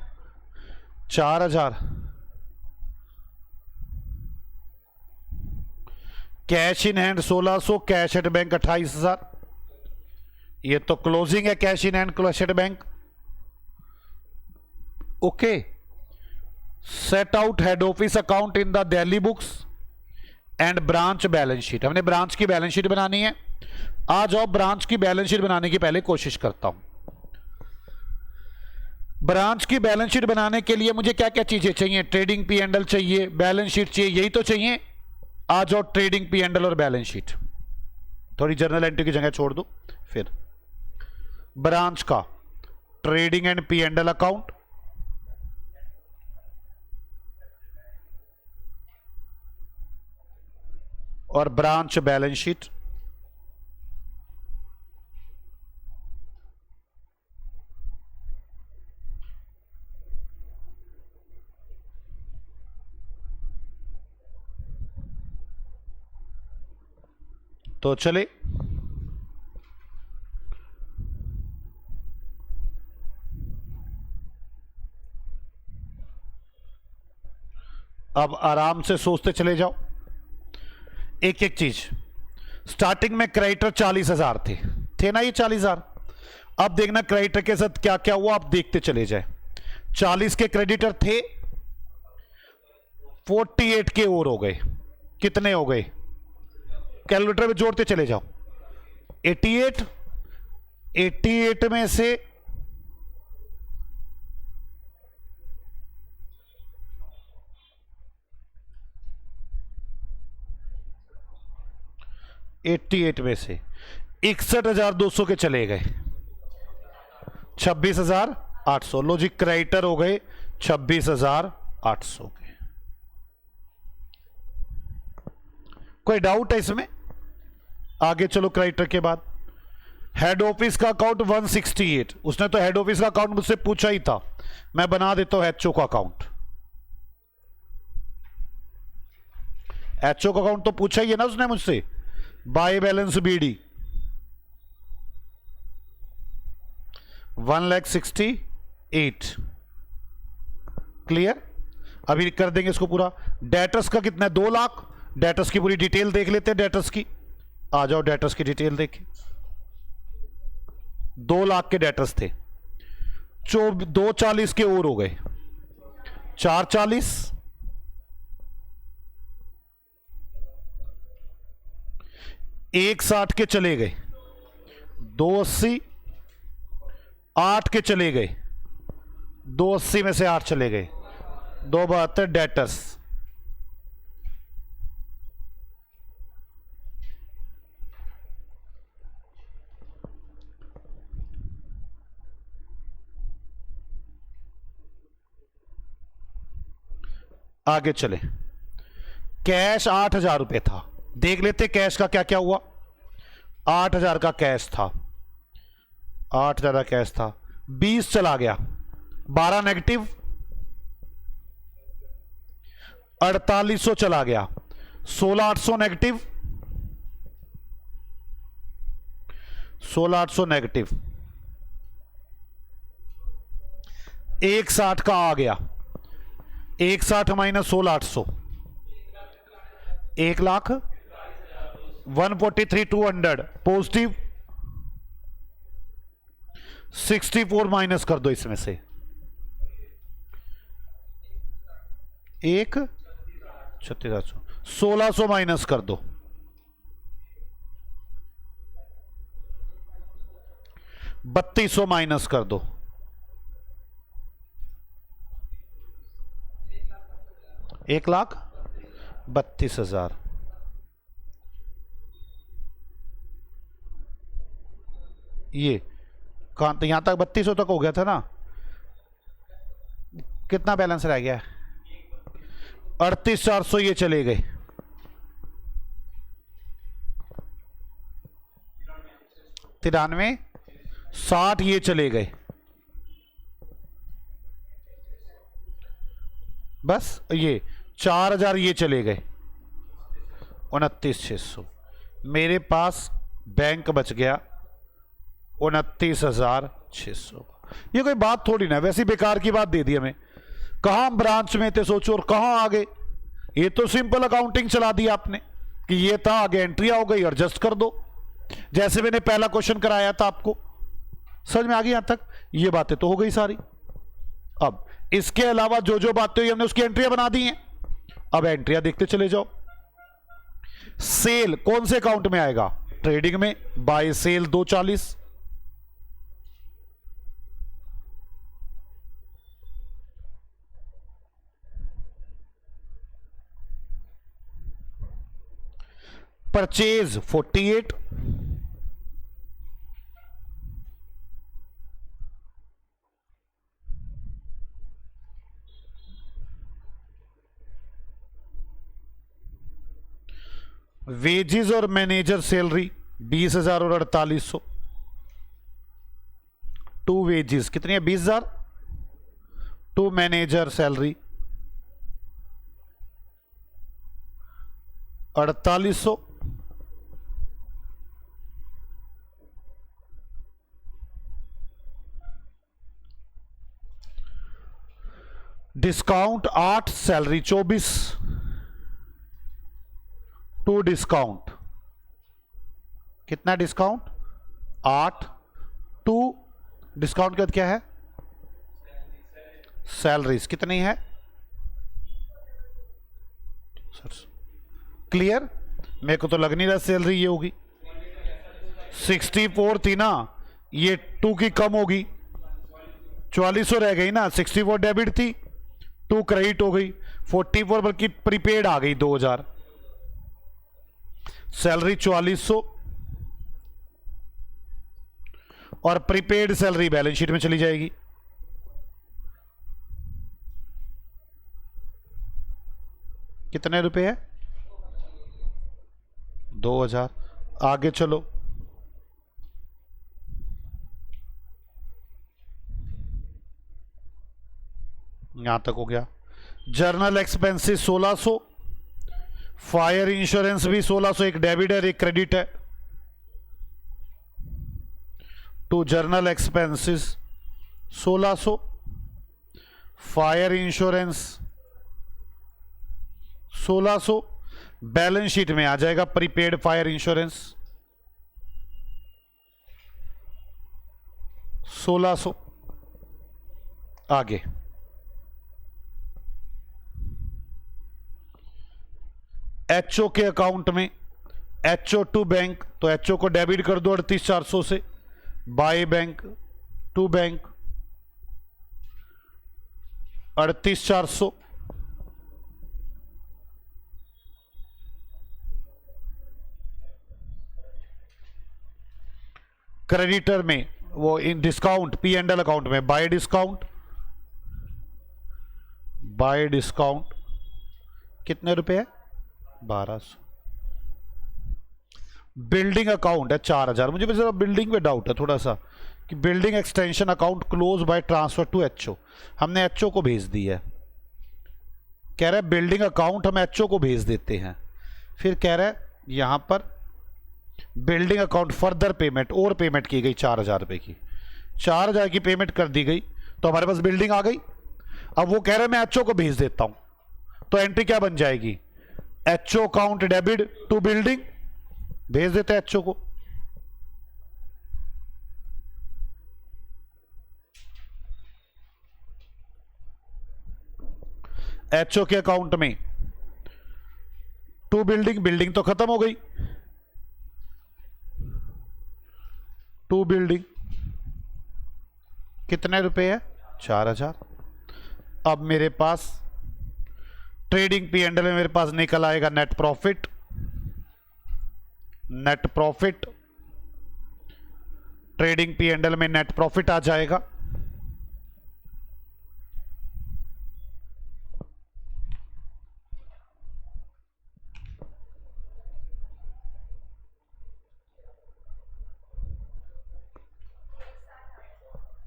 Speaker 1: 4,000। Cash in hand 1600, cash at bank 28,000। ये तो क्लोजिंग है cash in hand, cash at bank. Okay, set out head office account in the Delhi books and branch balance sheet. हमने branch की balance sheet बनानी है। आ जाओ ब्रांच की बैलेंस शीट बनाने की पहले कोशिश करता हूं। ब्रांच की बैलेंस शीट बनाने के लिए मुझे क्या क्या चीजें चाहिए? ट्रेडिंग पी एंड एल चाहिए, बैलेंस शीट चाहिए, यही तो चाहिए। आ जाओ ट्रेडिंग पी एंड एल और बैलेंस शीट, थोड़ी जर्नल एंट्री की जगह छोड़ दो। फिर ब्रांच का trading and P and L account, और ब्रांच बैलेंस शीट। तो चले अब आराम से सोचते चले जाओ एक एक चीज। स्टार्टिंग में क्रेडिटर 40,000 थे ना, ये 40,000। अब देखना क्रेडिटर के साथ क्या क्या हुआ, आप देखते चले जाए। 40 के क्रेडिटर थे, 48 के और हो गए। कितने हो गए? कैलकुलेटर में जोड़ते चले जाओ। 88, 88 में से 88 में से 61,200 के चले गए, 26,800। लो जी, क्रेडिटर हो गए 26,800 के। कोई डाउट है इसमें? आगे चलो। क्रेडिटर के बाद हेड ऑफिस का अकाउंट 168। उसने तो हेड ऑफिस का अकाउंट मुझसे पूछा ही था, मैं बना देता हूं एचओ का अकाउंट। एचओ का अकाउंट तो पूछा ही है ना उसने मुझसे। By balance BD 1,68,000। क्लियर? अभी कर देंगे इसको पूरा। डेटर्स का कितना है? 2 लाख। डेटर्स की पूरी डिटेल देख लेते हैं। डेटर्स की आ जाओ डेटर्स की डिटेल देखिए। 2 लाख के डेटर्स थे, 240 के और हो गए 440, 160 के चले गए 280, 8 के चले गए 280 में से 8 चले गए 272 डेटर्स। आगे चले, कैश 8,000 रुपए था, देख लेते कैश का क्या क्या हुआ। 8,000 का कैश था, 8,000 का कैश था, 20 चला गया, 12 नेगेटिव, 4800 चला गया, 16,800 नेगेटिव, 16,800 नेगेटिव, 160 का आ गया, 160 माइनस 16,800, 1 लाख 143,200 पॉजिटिव, 64 माइनस कर दो इसमें से, 36,800, 1,600 माइनस कर दो, 3,200 माइनस कर दो, 1,32,000। ये कहां, तो यहां तक 3,200 तक हो गया था ना। कितना बैलेंस रह गया? 38,400 ये चले गए, 93,60 ये चले गए, बस ये 4,000 ये चले गए, 29,600। मेरे पास बैंक बच गया 29,600। ये कोई बात थोड़ी ना, वैसी बेकार की बात दे दी हमें। कहां हम ब्रांच में थे सोचो और कहां आ गए। ये तो सिंपल अकाउंटिंग चला दी आपने कि ये था, आगे एंट्री आ गई, एडजस्ट कर दो, जैसे मैंने पहला क्वेश्चन कराया था आपको। समझ में आ गई यहां तक? ये बातें तो हो गई सारी। अब इसके अलावा जो जो बातें हुई हमने उसकी एंट्रियां बना दी हैं। अब एंट्रियां देखते चले जाओ। सेल कौन से अकाउंट में आएगा? ट्रेडिंग में। बाय सेल 240, परचेज 48, वेजेस और मैनेजर सैलरी 20,000 और 4800। टू वेजेस कितनी है? 20,000। To manager salary 4800। Discount 8, salary 24। To discount कितना? डिस्काउंट 8। टू डिस्काउंट का क्या है? सैलरीज कितनी है? क्लियर? मेरे को तो लग नहीं रहा सैलरी ये होगी। 64 थी ना, ये 2 की कम होगी, 4400 रह गई ना। 64 डेबिट थी, 2 क्रेडिट हो गई, 44 बल्कि प्रीपेड आ गई 2,000। सैलरी 4400 और प्रीपेड सैलरी बैलेंस शीट में चली जाएगी। कितने रुपए है? 2,000। आगे चलो, यहां तक हो गया। जर्नल एक्सपेंसेस 1,600, फायर इंश्योरेंस भी 1,600, एक डेबिट है एक क्रेडिट है। To journal expenses 1,600, fire insurance 1,600, balance sheet में आ जाएगा प्रीपेड फायर इंश्योरेंस 1600। आगे एचओ के अकाउंट में, एचओ टू बैंक, तो एचओ को डेबिट कर दो 38,400 से, by bank to bank 38,400। Creditor में वो इन discount P and L account में बाय डिस्काउंट, बाय डिस्काउंट कितने रुपए है? 1200। बिल्डिंग अकाउंट है 4,000। मुझे जरा बिल्डिंग में डाउट है थोड़ा सा कि building extension account close by transfer to HO, हमने एचओ को भेज दिया है। कह रहा है बिल्डिंग अकाउंट हम एचओ को भेज देते हैं, फिर कह रहा है यहां पर बिल्डिंग अकाउंट फर्दर पेमेंट, और पेमेंट की गई 4,000 रुपए की, 4,000 की पेमेंट कर दी गई, तो हमारे पास बिल्डिंग आ गई। अब वो कह रहा है मैं एचओ को भेज देता हूं, तो एंट्री क्या बन जाएगी? HO account debit to building, भेज देते हैं एचओ को। एचओ के अकाउंट में टू बिल्डिंग, बिल्डिंग तो खत्म हो गई, टू बिल्डिंग कितने रुपए है? 4,000। अब मेरे पास ट्रेडिंग पी एंड एल में मेरे पास निकल आएगा net profit, net profit trading P and L में नेट प्रॉफिट आ जाएगा।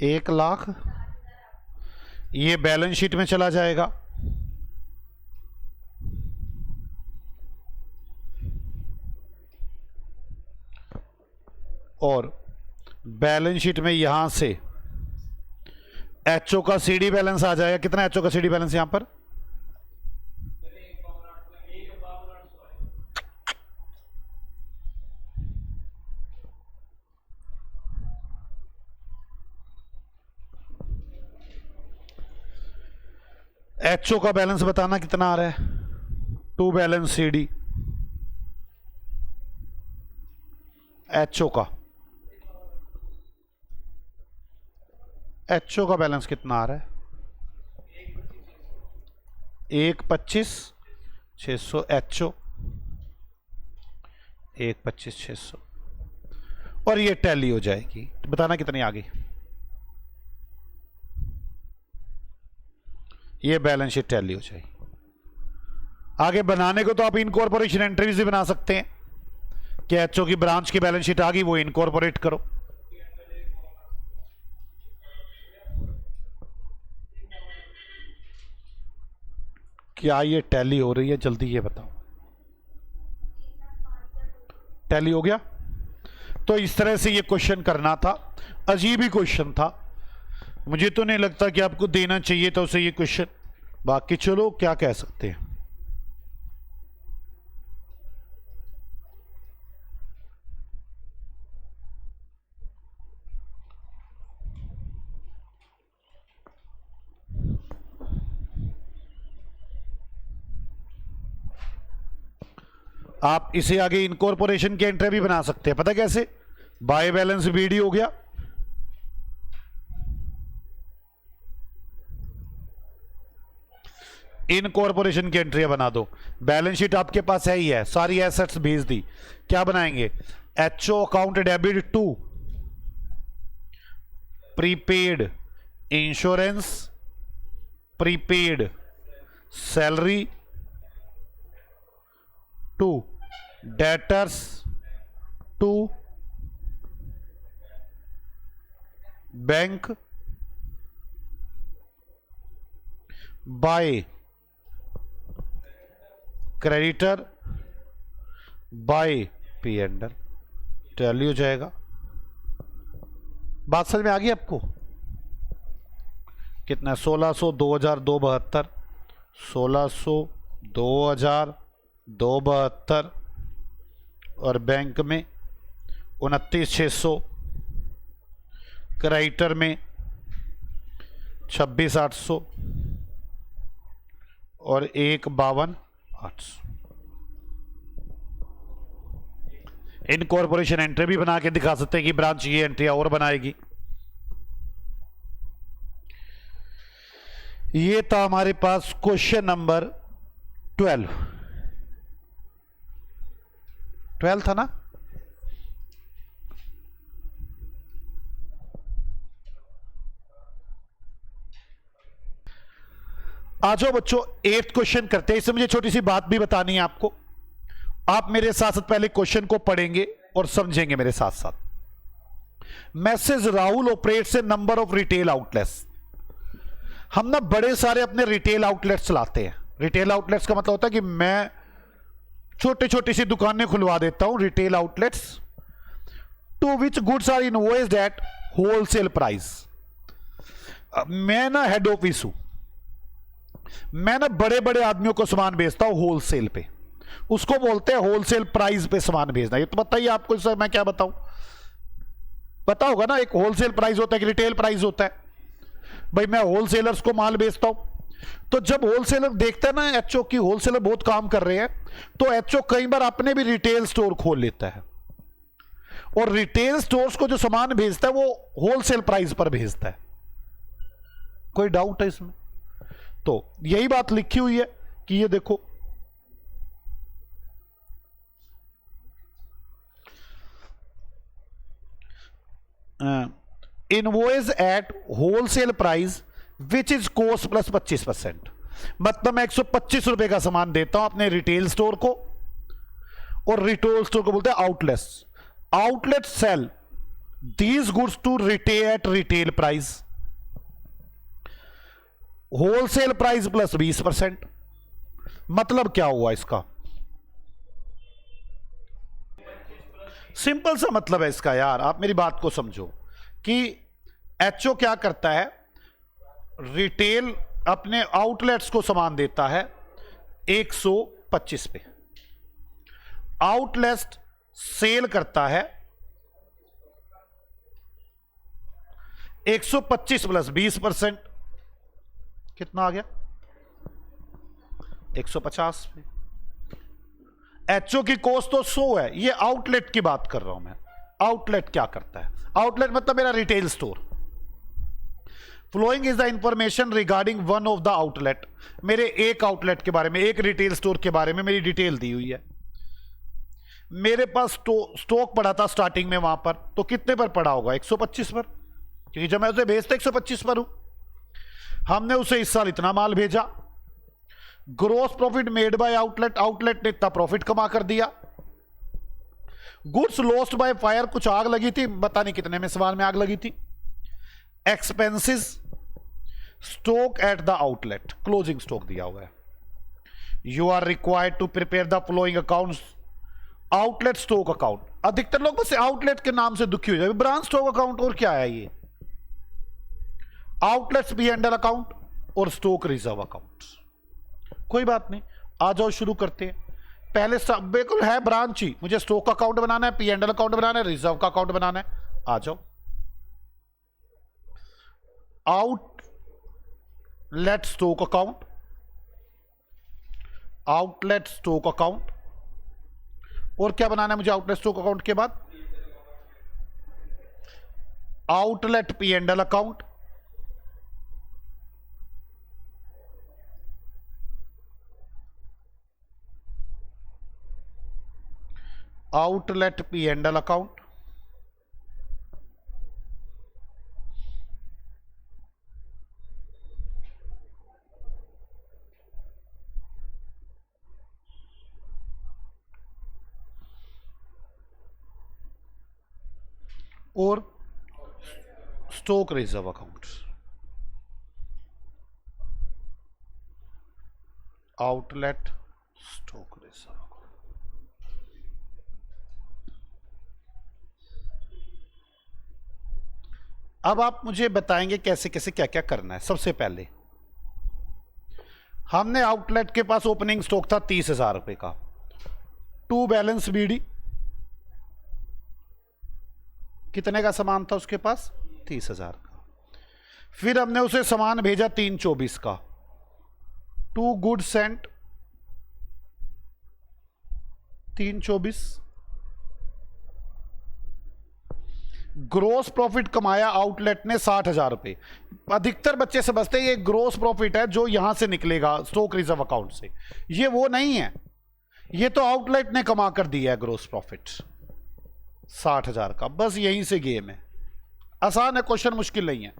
Speaker 1: एक लाख ये बैलेंस शीट में चला जाएगा। और बैलेंस शीट में यहां से एचओ का सीडी बैलेंस आ जाएगा। कितना एचओ का सीडी बैलेंस यहां पर? एचओ का बैलेंस बताना कितना आ रहा है? टू बैलेंस सीडी एचओ का, एचओ का बैलेंस कितना आ रहा है? 1,25,600 एचओ, 1,25,600, और ये टैली हो जाएगी। तो बताना कितनी आ गई? ये बैलेंस शीट टैली हो जाएगी। आगे बनाने को तो आप इनकॉर्पोरेशन एंट्रीज भी बना सकते हैं कि एचओ की ब्रांच की बैलेंस शीट आ गई, वो इनकॉर्पोरेट करो। क्या ये टैली हो रही है? जल्दी ये बताओ, टैली हो गया? तो इस तरह से ये क्वेश्चन करना था। अजीब ही क्वेश्चन था, मुझे तो नहीं लगता कि आपको देना चाहिए था उसे ये क्वेश्चन। बाकी चलो क्या कह सकते हैं। आप इसे आगे इनकॉर्पोरेशन की एंट्री भी बना सकते हैं। पता कैसे? बाय बैलेंस बीडी हो गया, इनकॉर्पोरेशन की एंट्री बना दो। बैलेंस शीट आपके पास है ही है, सारी एसेट्स भेज दी। क्या बनाएंगे? HO account debit to prepaid insurance, prepaid salary to debtors to bank by creditor by P and L, tally हो जाएगा। बात समझ में आ गई आपको? कितना? 1600, 2000, 272, 1600, 2000, 272, और बैंक में 29,600, क्रेडिटर में 26,800 और एक 52,800। इनकॉर्पोरेशन एंट्री भी बना के दिखा सकते हैं कि ब्रांच ये एंट्री और बनाएगी। ये था हमारे पास क्वेश्चन नंबर 12 था ना। आ जाओ बच्चों 8th क्वेश्चन करते हैं। इसमें मुझे छोटी सी बात भी बतानी है आपको। आप मेरे साथ साथ पहले क्वेश्चन को पढ़ेंगे और समझेंगे मेरे साथ साथ। Message Rahul operates A number of retail outlets. हम ना बड़े सारे अपने रिटेल आउटलेट्स चलाते हैं। रिटेल आउटलेट्स का मतलब होता है कि मैं छोटी छोटी सी दुकानें खुलवा देता हूं, retail outlets, to which goods are invoiced at wholesale price. मैं ना हेड ऑफिस हूं, मैं ना बड़े बड़े आदमियों को सामान बेचता हूं होलसेल पे, उसको बोलते हैं होलसेल प्राइस पे सामान भेजना। ये तो बताइए आपको सर मैं क्या बताऊं, पता होगा ना। एक होलसेल प्राइस होता है, एक रिटेल प्राइस होता है। भाई मैं होलसेलर्स को माल बेचता हूं, तो जब होलसेलर देखता है ना एचओ की होलसेलर बहुत काम कर रहे हैं, तो एचओ कई बार अपने भी रिटेल स्टोर खोल लेता है और रिटेल स्टोर्स को जो सामान भेजता है वो होलसेल प्राइस पर भेजता है। कोई डाउट है इसमें? तो यही बात लिखी हुई है कि ये देखो, invoice at wholesale price which is cost plus 25%। मतलब मैं 125 रुपए का सामान देता हूं अपने रिटेल स्टोर को, और रिटेल स्टोर को बोलते हैं outlets. Outlet sell these goods to retail at retail price, wholesale price plus 20%। मतलब क्या हुआ इसका? सिंपल सा मतलब है इसका यार, आप मेरी बात को समझो कि एचओ क्या करता है, रिटेल अपने आउटलेट्स को सामान देता है 125 पे, आउटलेट सेल करता है 125 प्लस 20%, कितना आ गया? 150 पे। एचओ की कॉस्ट तो 100 है, ये आउटलेट की बात कर रहा हूं मैं। आउटलेट क्या करता है? आउटलेट मतलब मेरा retail store. Following is the information regarding one of the outlet. मेरे एक आउटलेट के बारे में, एक रिटेल स्टोर के बारे में मेरी डिटेल दी हुई है। मेरे पास स्टॉक पड़ा था स्टार्टिंग में वहां पर, तो कितने पर पड़ा होगा? 125 पर, क्योंकि जब मैं उसे भेजता 125 पर हूं। हमने उसे इस साल इतना माल भेजा, gross profit made by outlet, outlet ने इतना प्रॉफिट कमा कर दिया। गुड्स लॉस्ट बाय फायर, कुछ आग लगी थी, पता नहीं कितने में सामान में आग लगी थी। Expenses, stock at the outlet, closing stock दिया हुआ है। You are required to prepare the following accounts, outlet stock account. अधिकतर लोग बस आउटलेट के नाम से दुखी हो जाए, ब्रांच स्टॉक अकाउंट और क्या है ये? आउटलेट्स P&L अकाउंट और स्टॉक रिजर्व अकाउंट। कोई बात नहीं, आ जाओ शुरू करते हैं। पहले बिल्कुल है ब्रांच ही, मुझे स्टॉक अकाउंट बनाना है, P&L अकाउंट बनाना है, रिजर्व का अकाउंट बनाना है। आ जाओ। Outlet stock account, outlet stock account, और क्या बनाना है मुझे आउटलेट स्टॉक अकाउंट के बाद? Outlet P&L account, outlet P&L account, और stock reserve account. Outlet stock reserve account. अब आप मुझे बताएंगे कैसे कैसे क्या क्या करना है। सबसे पहले हमने आउटलेट के पास ओपनिंग स्टॉक था 30,000 रुपए का, टू बैलेंस BD, कितने का सामान था उसके पास? 30,000 का। फिर हमने उसे सामान भेजा 324 का। 2 गुड्स सेंट 324। ग्रोस प्रॉफिट कमाया आउटलेट ने 60,000 रुपए। अधिकतर बच्चे समझते हैं ये ग्रोस प्रॉफिट है जो यहां से निकलेगा स्टॉक रिजर्व अकाउंट से। ये वो नहीं है, ये तो आउटलेट ने कमा कर दिया है ग्रोस प्रॉफिट 60,000 का। बस यहीं से गेम है, आसान है, क्वेश्चन मुश्किल नहीं है।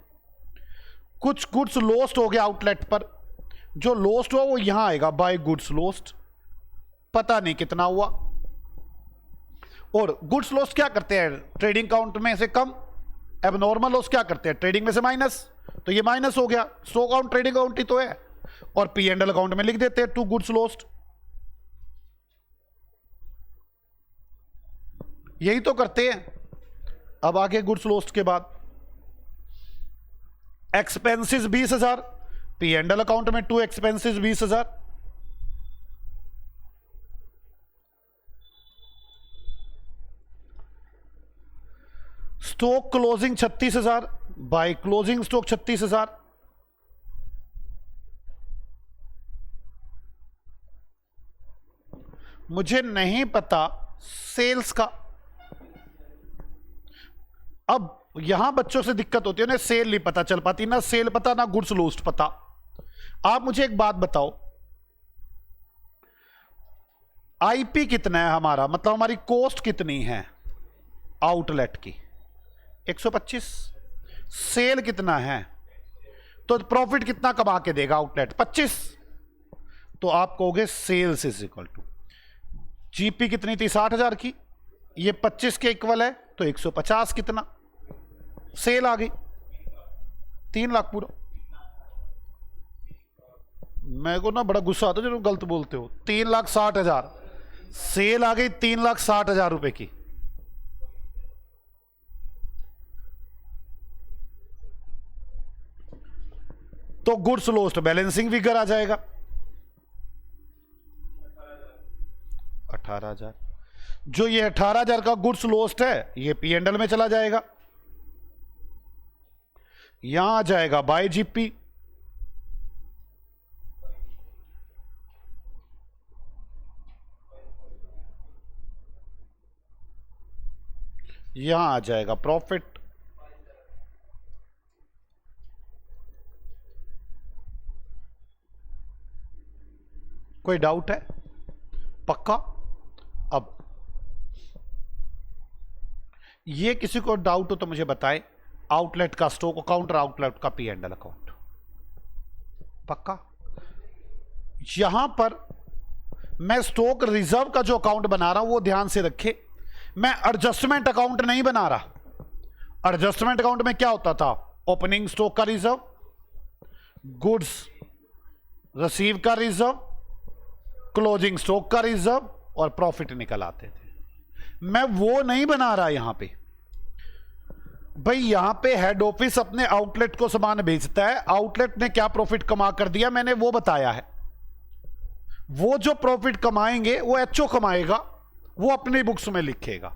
Speaker 1: कुछ गुड्स लॉस्ट हो गया आउटलेट पर, जो लॉस्ट हुआ वो यहां आएगा बाय गुड्स लॉस्ट, पता नहीं कितना हुआ। और गुड्स लॉस क्या करते हैं ट्रेडिंग काउंट में से कम, एबनॉर्मल लॉस क्या करते हैं ट्रेडिंग में से माइनस, तो ये माइनस हो गया। स्टॉक अकाउंट ट्रेडिंग अकाउंट ही तो है, और पी एंड एल अकाउंट में लिख देते हैं 2 गुड्स लॉस्ट। यही तो करते हैं। अब आगे गुड्स लॉस्ट के बाद expenses 20,000, P and L account में 2 expenses 20,000। Stock closing 36,000, by closing stock 36,000। मुझे नहीं पता सेल्स का। अब यहां बच्चों से दिक्कत होती है, उन्हें सेल नहीं पता चल पाती, ना सेल पता ना गुड्स लॉस्ट पता। आप मुझे एक बात बताओ, आईपी कितना है हमारा, मतलब हमारी कॉस्ट कितनी है आउटलेट की 125, सेल कितना है, तो प्रॉफिट कितना कमा के देगा आउटलेट 25। तो आप कहोगे sales is equal to GP कितनी थी 60,000 की, ये 25 के इक्वल है, तो 150 कितना सेल आ गई 3 लाख पूरा। मेरे को ना बड़ा गुस्सा आता है जब गलत बोलते हो। 3,60,000 सेल आ गई, 3,60,000 रुपए की। तो गुड्स लॉस्ट बैलेंसिंग फिगर आ जाएगा 18,000। जो ये 18,000 का गुड्स लॉस्ट है ये पी एंड एल में चला जाएगा, यहां आ जाएगा बाय जीपी। यहां आ जाएगा प्रॉफिट। कोई डाउट है? पक्का? अब ये किसी को डाउट हो तो मुझे बताए, आउटलेट का स्टॉक अकाउंट और आउटलेट का पी एंड एल अकाउंट। पक्का? यहां पर मैं स्टॉक रिजर्व का जो अकाउंट बना रहा हूं वो ध्यान से रखे, मैं एडजस्टमेंट अकाउंट नहीं बना रहा। एडजस्टमेंट अकाउंट में क्या होता था, ओपनिंग स्टॉक का रिजर्व, गुड्स रिसीव का रिजर्व, क्लोजिंग स्टॉक का रिजर्व और प्रॉफिट निकल आते थे। मैं वो नहीं बना रहा यहां पे। भाई यहां पे हेड ऑफिस अपने आउटलेट को सामान बेचता है, आउटलेट ने क्या प्रॉफिट कमा कर दिया मैंने वो बताया है। वो जो प्रॉफिट कमाएंगे वो एचओ कमाएगा, वो अपनी बुक्स में लिखेगा।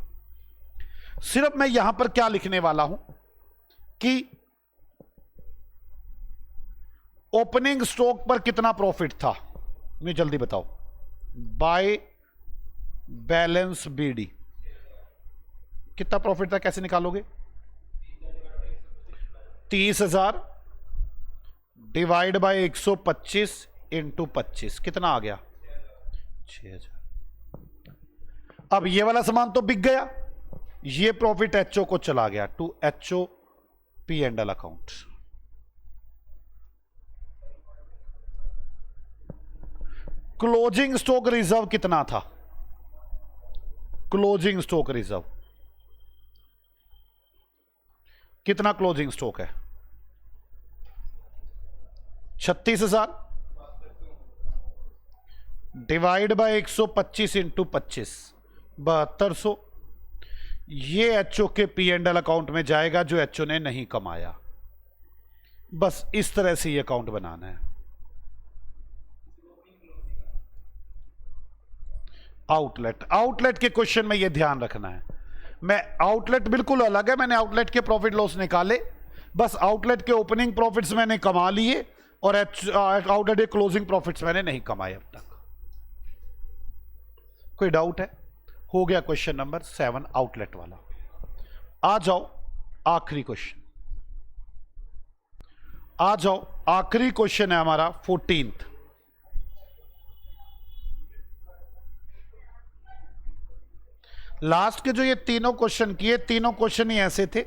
Speaker 1: सिर्फ मैं यहां पर क्या लिखने वाला हूं कि ओपनिंग स्टॉक पर कितना प्रॉफिट था, मुझे जल्दी बताओ। बाय बैलेंस बीडी कितना प्रॉफिट था, कैसे निकालोगे? 30,000 डिवाइड बाय 125 इंटू 25 कितना आ गया 6,000। अब ये वाला सामान तो बिक गया, ये प्रॉफिट एचओ को चला गया to HO P and L account. Closing stock reserve कितना था, क्लोजिंग स्टॉक रिजर्व कितना, क्लोजिंग स्टॉक है 36,000 डिवाइड बाय 125 इंटू 25 7200। ये एचओ के पी एंड एल अकाउंट में जाएगा जो एचओ ने नहीं कमाया। बस इस तरह से ये अकाउंट बनाना है। आउटलेट, आउटलेट के क्वेश्चन में ये ध्यान रखना है। मैं आउटलेट बिल्कुल अलग है, मैंने आउटलेट के प्रॉफिट लॉस निकाले, बस आउटलेट के ओपनिंग प्रॉफिट्स मैंने कमा लिए और आउटलेट के क्लोजिंग प्रॉफिट्स मैंने नहीं कमाए अब तक। कोई डाउट है? हो गया क्वेश्चन नंबर 7 आउटलेट वाला। आ जाओ आखिरी क्वेश्चन, आ जाओ आखिरी क्वेश्चन है हमारा 14th। लास्ट के जो ये तीनों क्वेश्चन किए, तीनों क्वेश्चन ही ऐसे थे,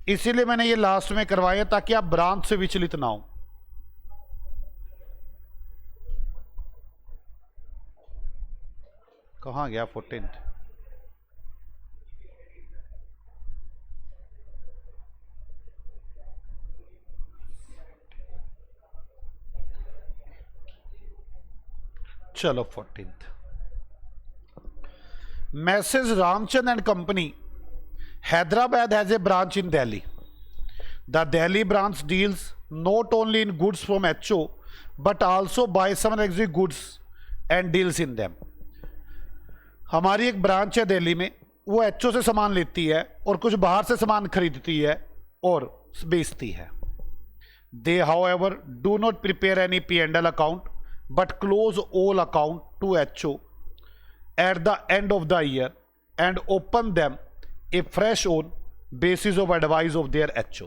Speaker 1: इसीलिए मैंने ये लास्ट में करवाया ताकि आप ब्रांच से विचलित ना हो। कहां गया 14th? चलो 14th। Message Ramchand and company Hyderabad has a branch in Delhi. The Delhi branch deals not only in goods from HO but also buys some exotic goods and deals in them. हमारी एक branch है दिल्ली में, वो HO से सामान लेती है और कुछ बाहर से सामान खरीदती है और बेचती है। They however do not prepare any P&L account but close all account to HO at the end of the year and open them a fresh on basis of advice of their HO.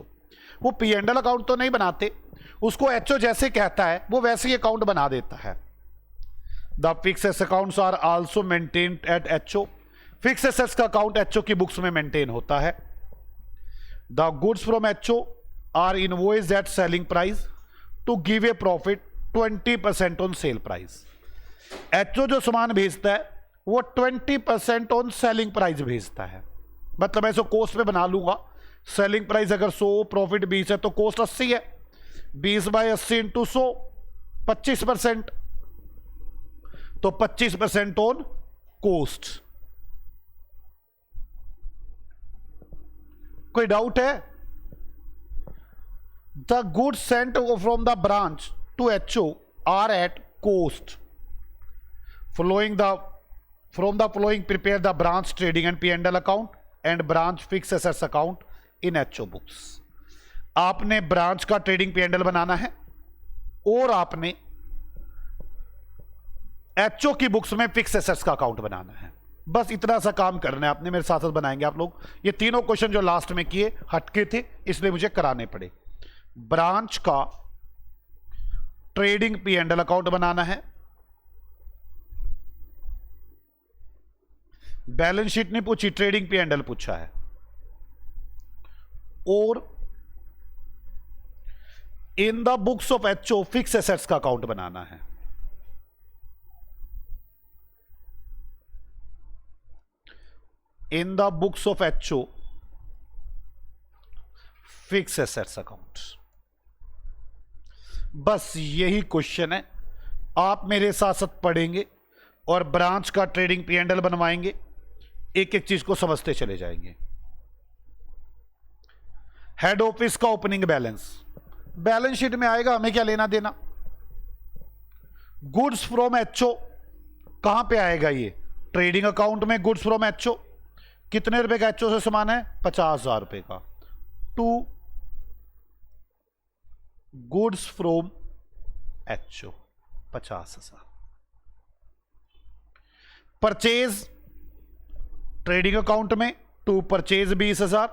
Speaker 1: वो P&L account तो नहीं बनाते, उसको HO जैसे कहता है वो वैसे ही अकाउंट बना देता है। The fixed assets accounts are also maintained at HO. Fixed assets का अकाउंट HO की बुक्स में मेंटेन होता है। The goods from HO are invoiced at selling price to give a profit 20% on sale price. HO जो सामान भेजता है वो 20% ऑन सेलिंग प्राइस भेजता है। मतलब मैं इसको कॉस्ट पे बना लूंगा, सेलिंग प्राइस अगर 100, प्रॉफिट 20 है तो कॉस्ट 80 है, 20/80 इंटू 100 25%, तो 25% ऑन कॉस्ट। कोई डाउट है? The goods sent from the branch to HO are at cost. From the following prepare the branch trading and P&L account and branch fixed assets account in HO books. आपने branch का trading P&L बनाना है और आपने HO की books में fix assets का account बनाना है। बस इतना सा काम करना है आपने, मेरे साथ साथ बनाएंगे आप लोग। ये तीनों क्वेश्चन जो लास्ट में किए हटके थे इसलिए मुझे कराने पड़े। ब्रांच का ट्रेडिंग P&L अकाउंट बनाना है, बैलेंस शीट नहीं पूछी, ट्रेडिंग P&L पूछा है, और इन the books of HO fix assets का अकाउंट बनाना है। इन the books of HO fix assets account. बस यही क्वेश्चन है। आप मेरे साथ साथ पढ़ेंगे और ब्रांच का ट्रेडिंग P&L बनवाएंगे, एक एक चीज को समझते चले जाएंगे। हेड ऑफिस का ओपनिंग बैलेंस बैलेंस शीट में आएगा, हमें क्या लेना देना। गुड्स फ्रॉम HO कहां पे आएगा? ये ट्रेडिंग अकाउंट में गुड्स फ्रॉम HO। कितने रुपए का HO से सामान है? 50,000 रुपए का। To goods from HO 50,000। Purchase trading account में टू परचेज 20,000।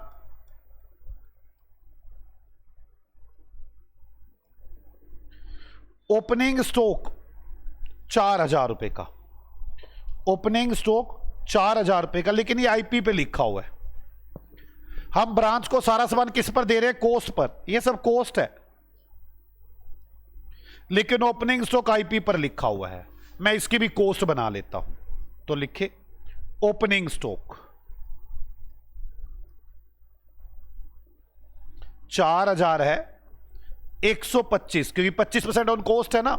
Speaker 1: ओपनिंग स्टॉक 4,000 रुपए का। ओपनिंग स्टॉक 4,000 रुपए का, लेकिन ये आईपी पे लिखा हुआ है। हम ब्रांच को सारा सामान किस पर दे रहे हैं? Cost per. ये सब कॉस्ट है, लेकिन ओपनिंग स्टॉक आईपी पर लिखा हुआ है। मैं इसकी भी कॉस्ट बना लेता हूं, तो लिखे ओपनिंग स्टॉक 4,000 है, 125 क्योंकि 25% ऑन कॉस्ट है ना,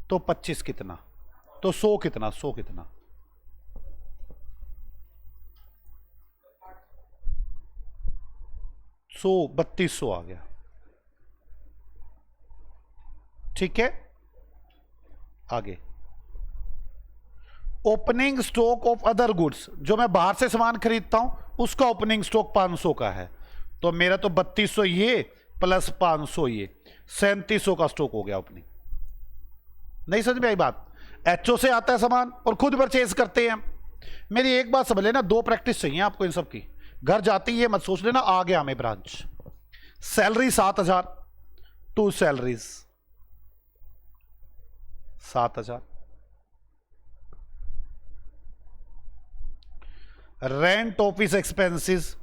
Speaker 1: तो 25 कितना, तो 100 कितना, 100 कितना, 3200 आ गया। ठीक है, आगे opening stock of other goods, जो मैं बाहर से सामान खरीदता हूं उसका ओपनिंग स्टॉक 500 का है, तो मेरा तो 3200 ये प्लस 500 ये 3700 का स्टॉक हो गया ओपनिंग। नहीं समझ में आई बात? एचओ से आता है सामान और खुद परचेज करते हैं हम। मेरी एक बात समझ लेना, 2 प्रैक्टिस चाहिए आपको इन सब की। घर जाती है मत सोच लेना आ गया हमें branch. Salary 7000, 2 salaries 7000। Rent office expenses,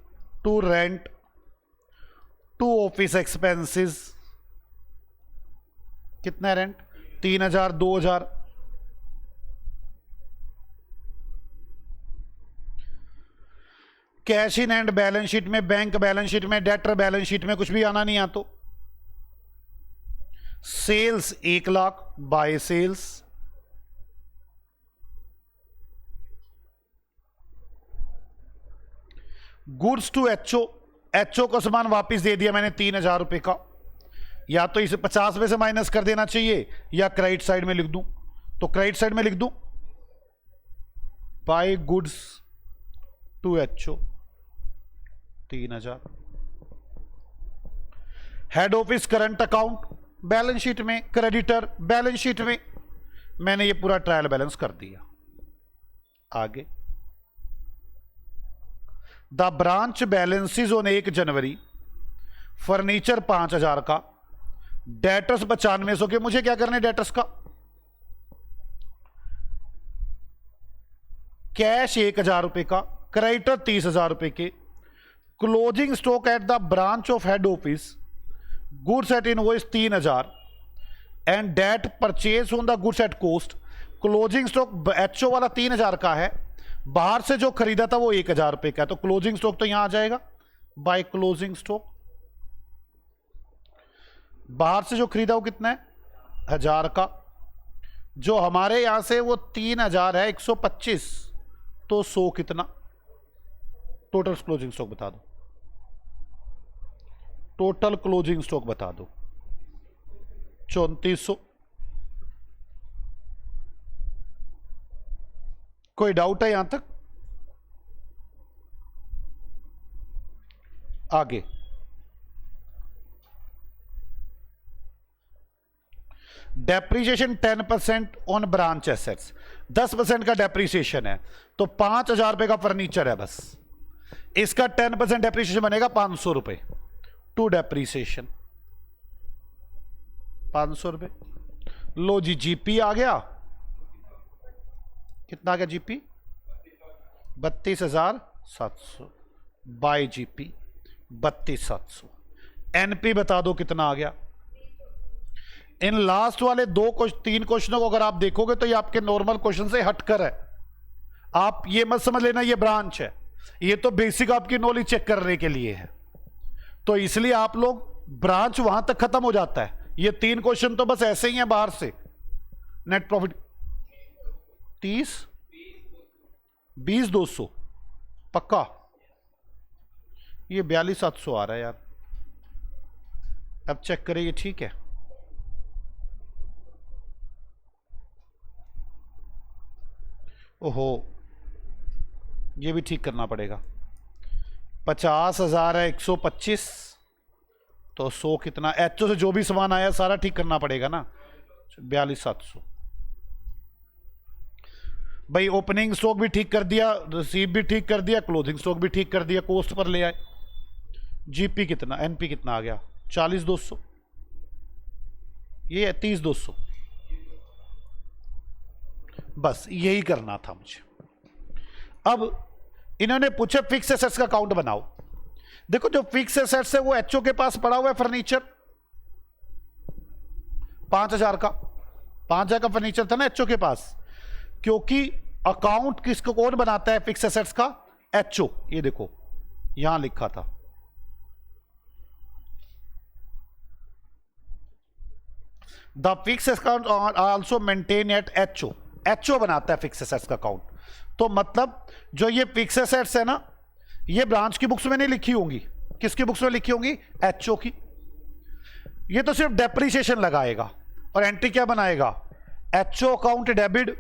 Speaker 1: 2 rent, 2 office expenses. कितना है rent? 3000, 2000। Cash in hand balance sheet में, बैंक बैलेंस शीट में, डेटर बैलेंस शीट में कुछ भी आना नहीं आ तो। Sales 1 lakh by sales, goods to HO, HO को सामान वापस दे दिया मैंने 3000 रुपए का। या तो इसे 50 में से माइनस कर देना चाहिए या क्रेडिट साइड में लिख दूं। तो क्रेडिट साइड में लिख दूं by goods to HO 3000। Head office current account balance sheet में, क्रेडिटर बैलेंस शीट में। मैंने ये पूरा ट्रायल बैलेंस कर दिया। आगे the branch balances on 1 January, furniture 5000 का, डेटर्स 9500 के। मुझे क्या करने डेटर्स का? कैश 1000 रुपए का, क्रेडिटर 30000 रुपए के, closing stock at the branch of head office, goods at invoice 3000 and date purchase on the goods at cost. Closing stock HO वाला 3000 का है, बाहर से जो खरीदा था वो 1000 रुपए का है। तो क्लोजिंग स्टॉक तो यहां आ जाएगा बाय क्लोजिंग स्टॉक। बाहर से जो खरीदा वो कितना है? 1000 का। जो हमारे यहां से वो 3000 है, 125 तो 100 कितना? टोटल क्लोजिंग स्टॉक बता दो, टोटल क्लोजिंग स्टॉक बता दो। 3400। कोई डाउट है यहां तक? आगे डेप्रीशिएशन 10% ऑन ब्रांच एसेट्स, 10% का डेप्रीशिएशन है। तो 5000 रुपए का फर्नीचर है बस, इसका 10% डेप्रीशिएशन बनेगा 500 रुपए। टू डेप्रीशिएशन 500 रुपए। लो जी जीपी आ गया। कितना आ गया जीपी? 32,700 bye GP 32,700। एनपी बता दो कितना आ गया? इन लास्ट वाले 3 क्वेश्चनों को अगर आप देखोगे तो ये आपके नॉर्मल क्वेश्चन से हटकर है। आप ये मत समझ लेना ये ब्रांच है, ये तो बेसिक आपकी नॉलेज चेक करने के लिए है। तो इसलिए आप लोग ब्रांच वहां तक खत्म हो जाता है। ये 3 क्वेश्चन तो बस ऐसे ही हैं बाहर से। नेट प्रॉफिट 30, 20,200 पक्का। ये 42,700 आ रहा है यार। अब चेक करें ये ठीक है। ओहो ये भी ठीक करना पड़ेगा। 50,000 है, 125 तो 100 कितना? एचओ से जो भी सामान आया सारा ठीक करना पड़ेगा ना। 42,700 भाई। ओपनिंग स्टॉक भी ठीक कर दिया, रिसीव भी ठीक कर दिया, क्लोजिंग स्टॉक भी ठीक कर दिया, कोस्ट पर ले आए। जीपी कितना, एनपी कितना आ गया? 40,200। ये है 30,200। बस यही करना था मुझे। अब इन्होंने पूछा फिक्स एसेट्स का अकाउंट बनाओ। देखो जो फिक्स एसेट्स है वो एचओ के पास पड़ा हुआ है फर्नीचर 5,000 का। 5,000 का फर्नीचर था ना एचओ के पास, क्योंकि अकाउंट किसको कौन बनाता है फिक्स एसेट्स का? एचओ। ये देखो यहां लिखा था the fix account also maintain at HO. HO बनाता है फिक्स एसेट्स का अकाउंट। तो मतलब जो ये फिक्स एसेट्स है ना, ये ब्रांच की बुक्स में नहीं लिखी होंगी। किसकी बुक्स में लिखी होंगी? एचओ की। ये तो सिर्फ डेप्रीशिएशन लगाएगा और एंट्री क्या बनाएगा? HO account debit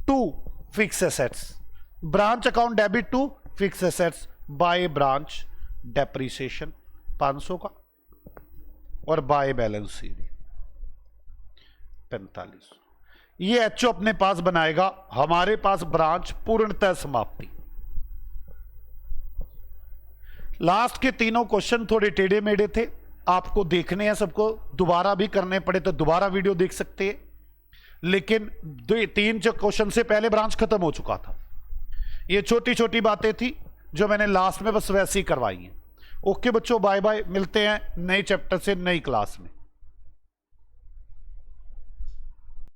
Speaker 1: to fix assets, branch account debit to fix assets by branch depreciation 500 का, और बाय बैलेंस सीडी 45। ये एचओ अपने पास बनाएगा। हमारे पास ब्रांच पूर्णतः समाप्ति। लास्ट के तीनों क्वेश्चन थोड़े टेढ़े मेढ़े थे, आपको देखने हैं सबको, दोबारा भी करने पड़े तो दोबारा वीडियो देख सकते हैं, लेकिन 3 क्वेश्चन से पहले ब्रांच खत्म हो चुका था। ये छोटी छोटी बातें थी जो मैंने लास्ट में बस वैसे ही करवाई हैं। ओके बच्चों, बाय बाय, मिलते हैं नए चैप्टर से नई क्लास में।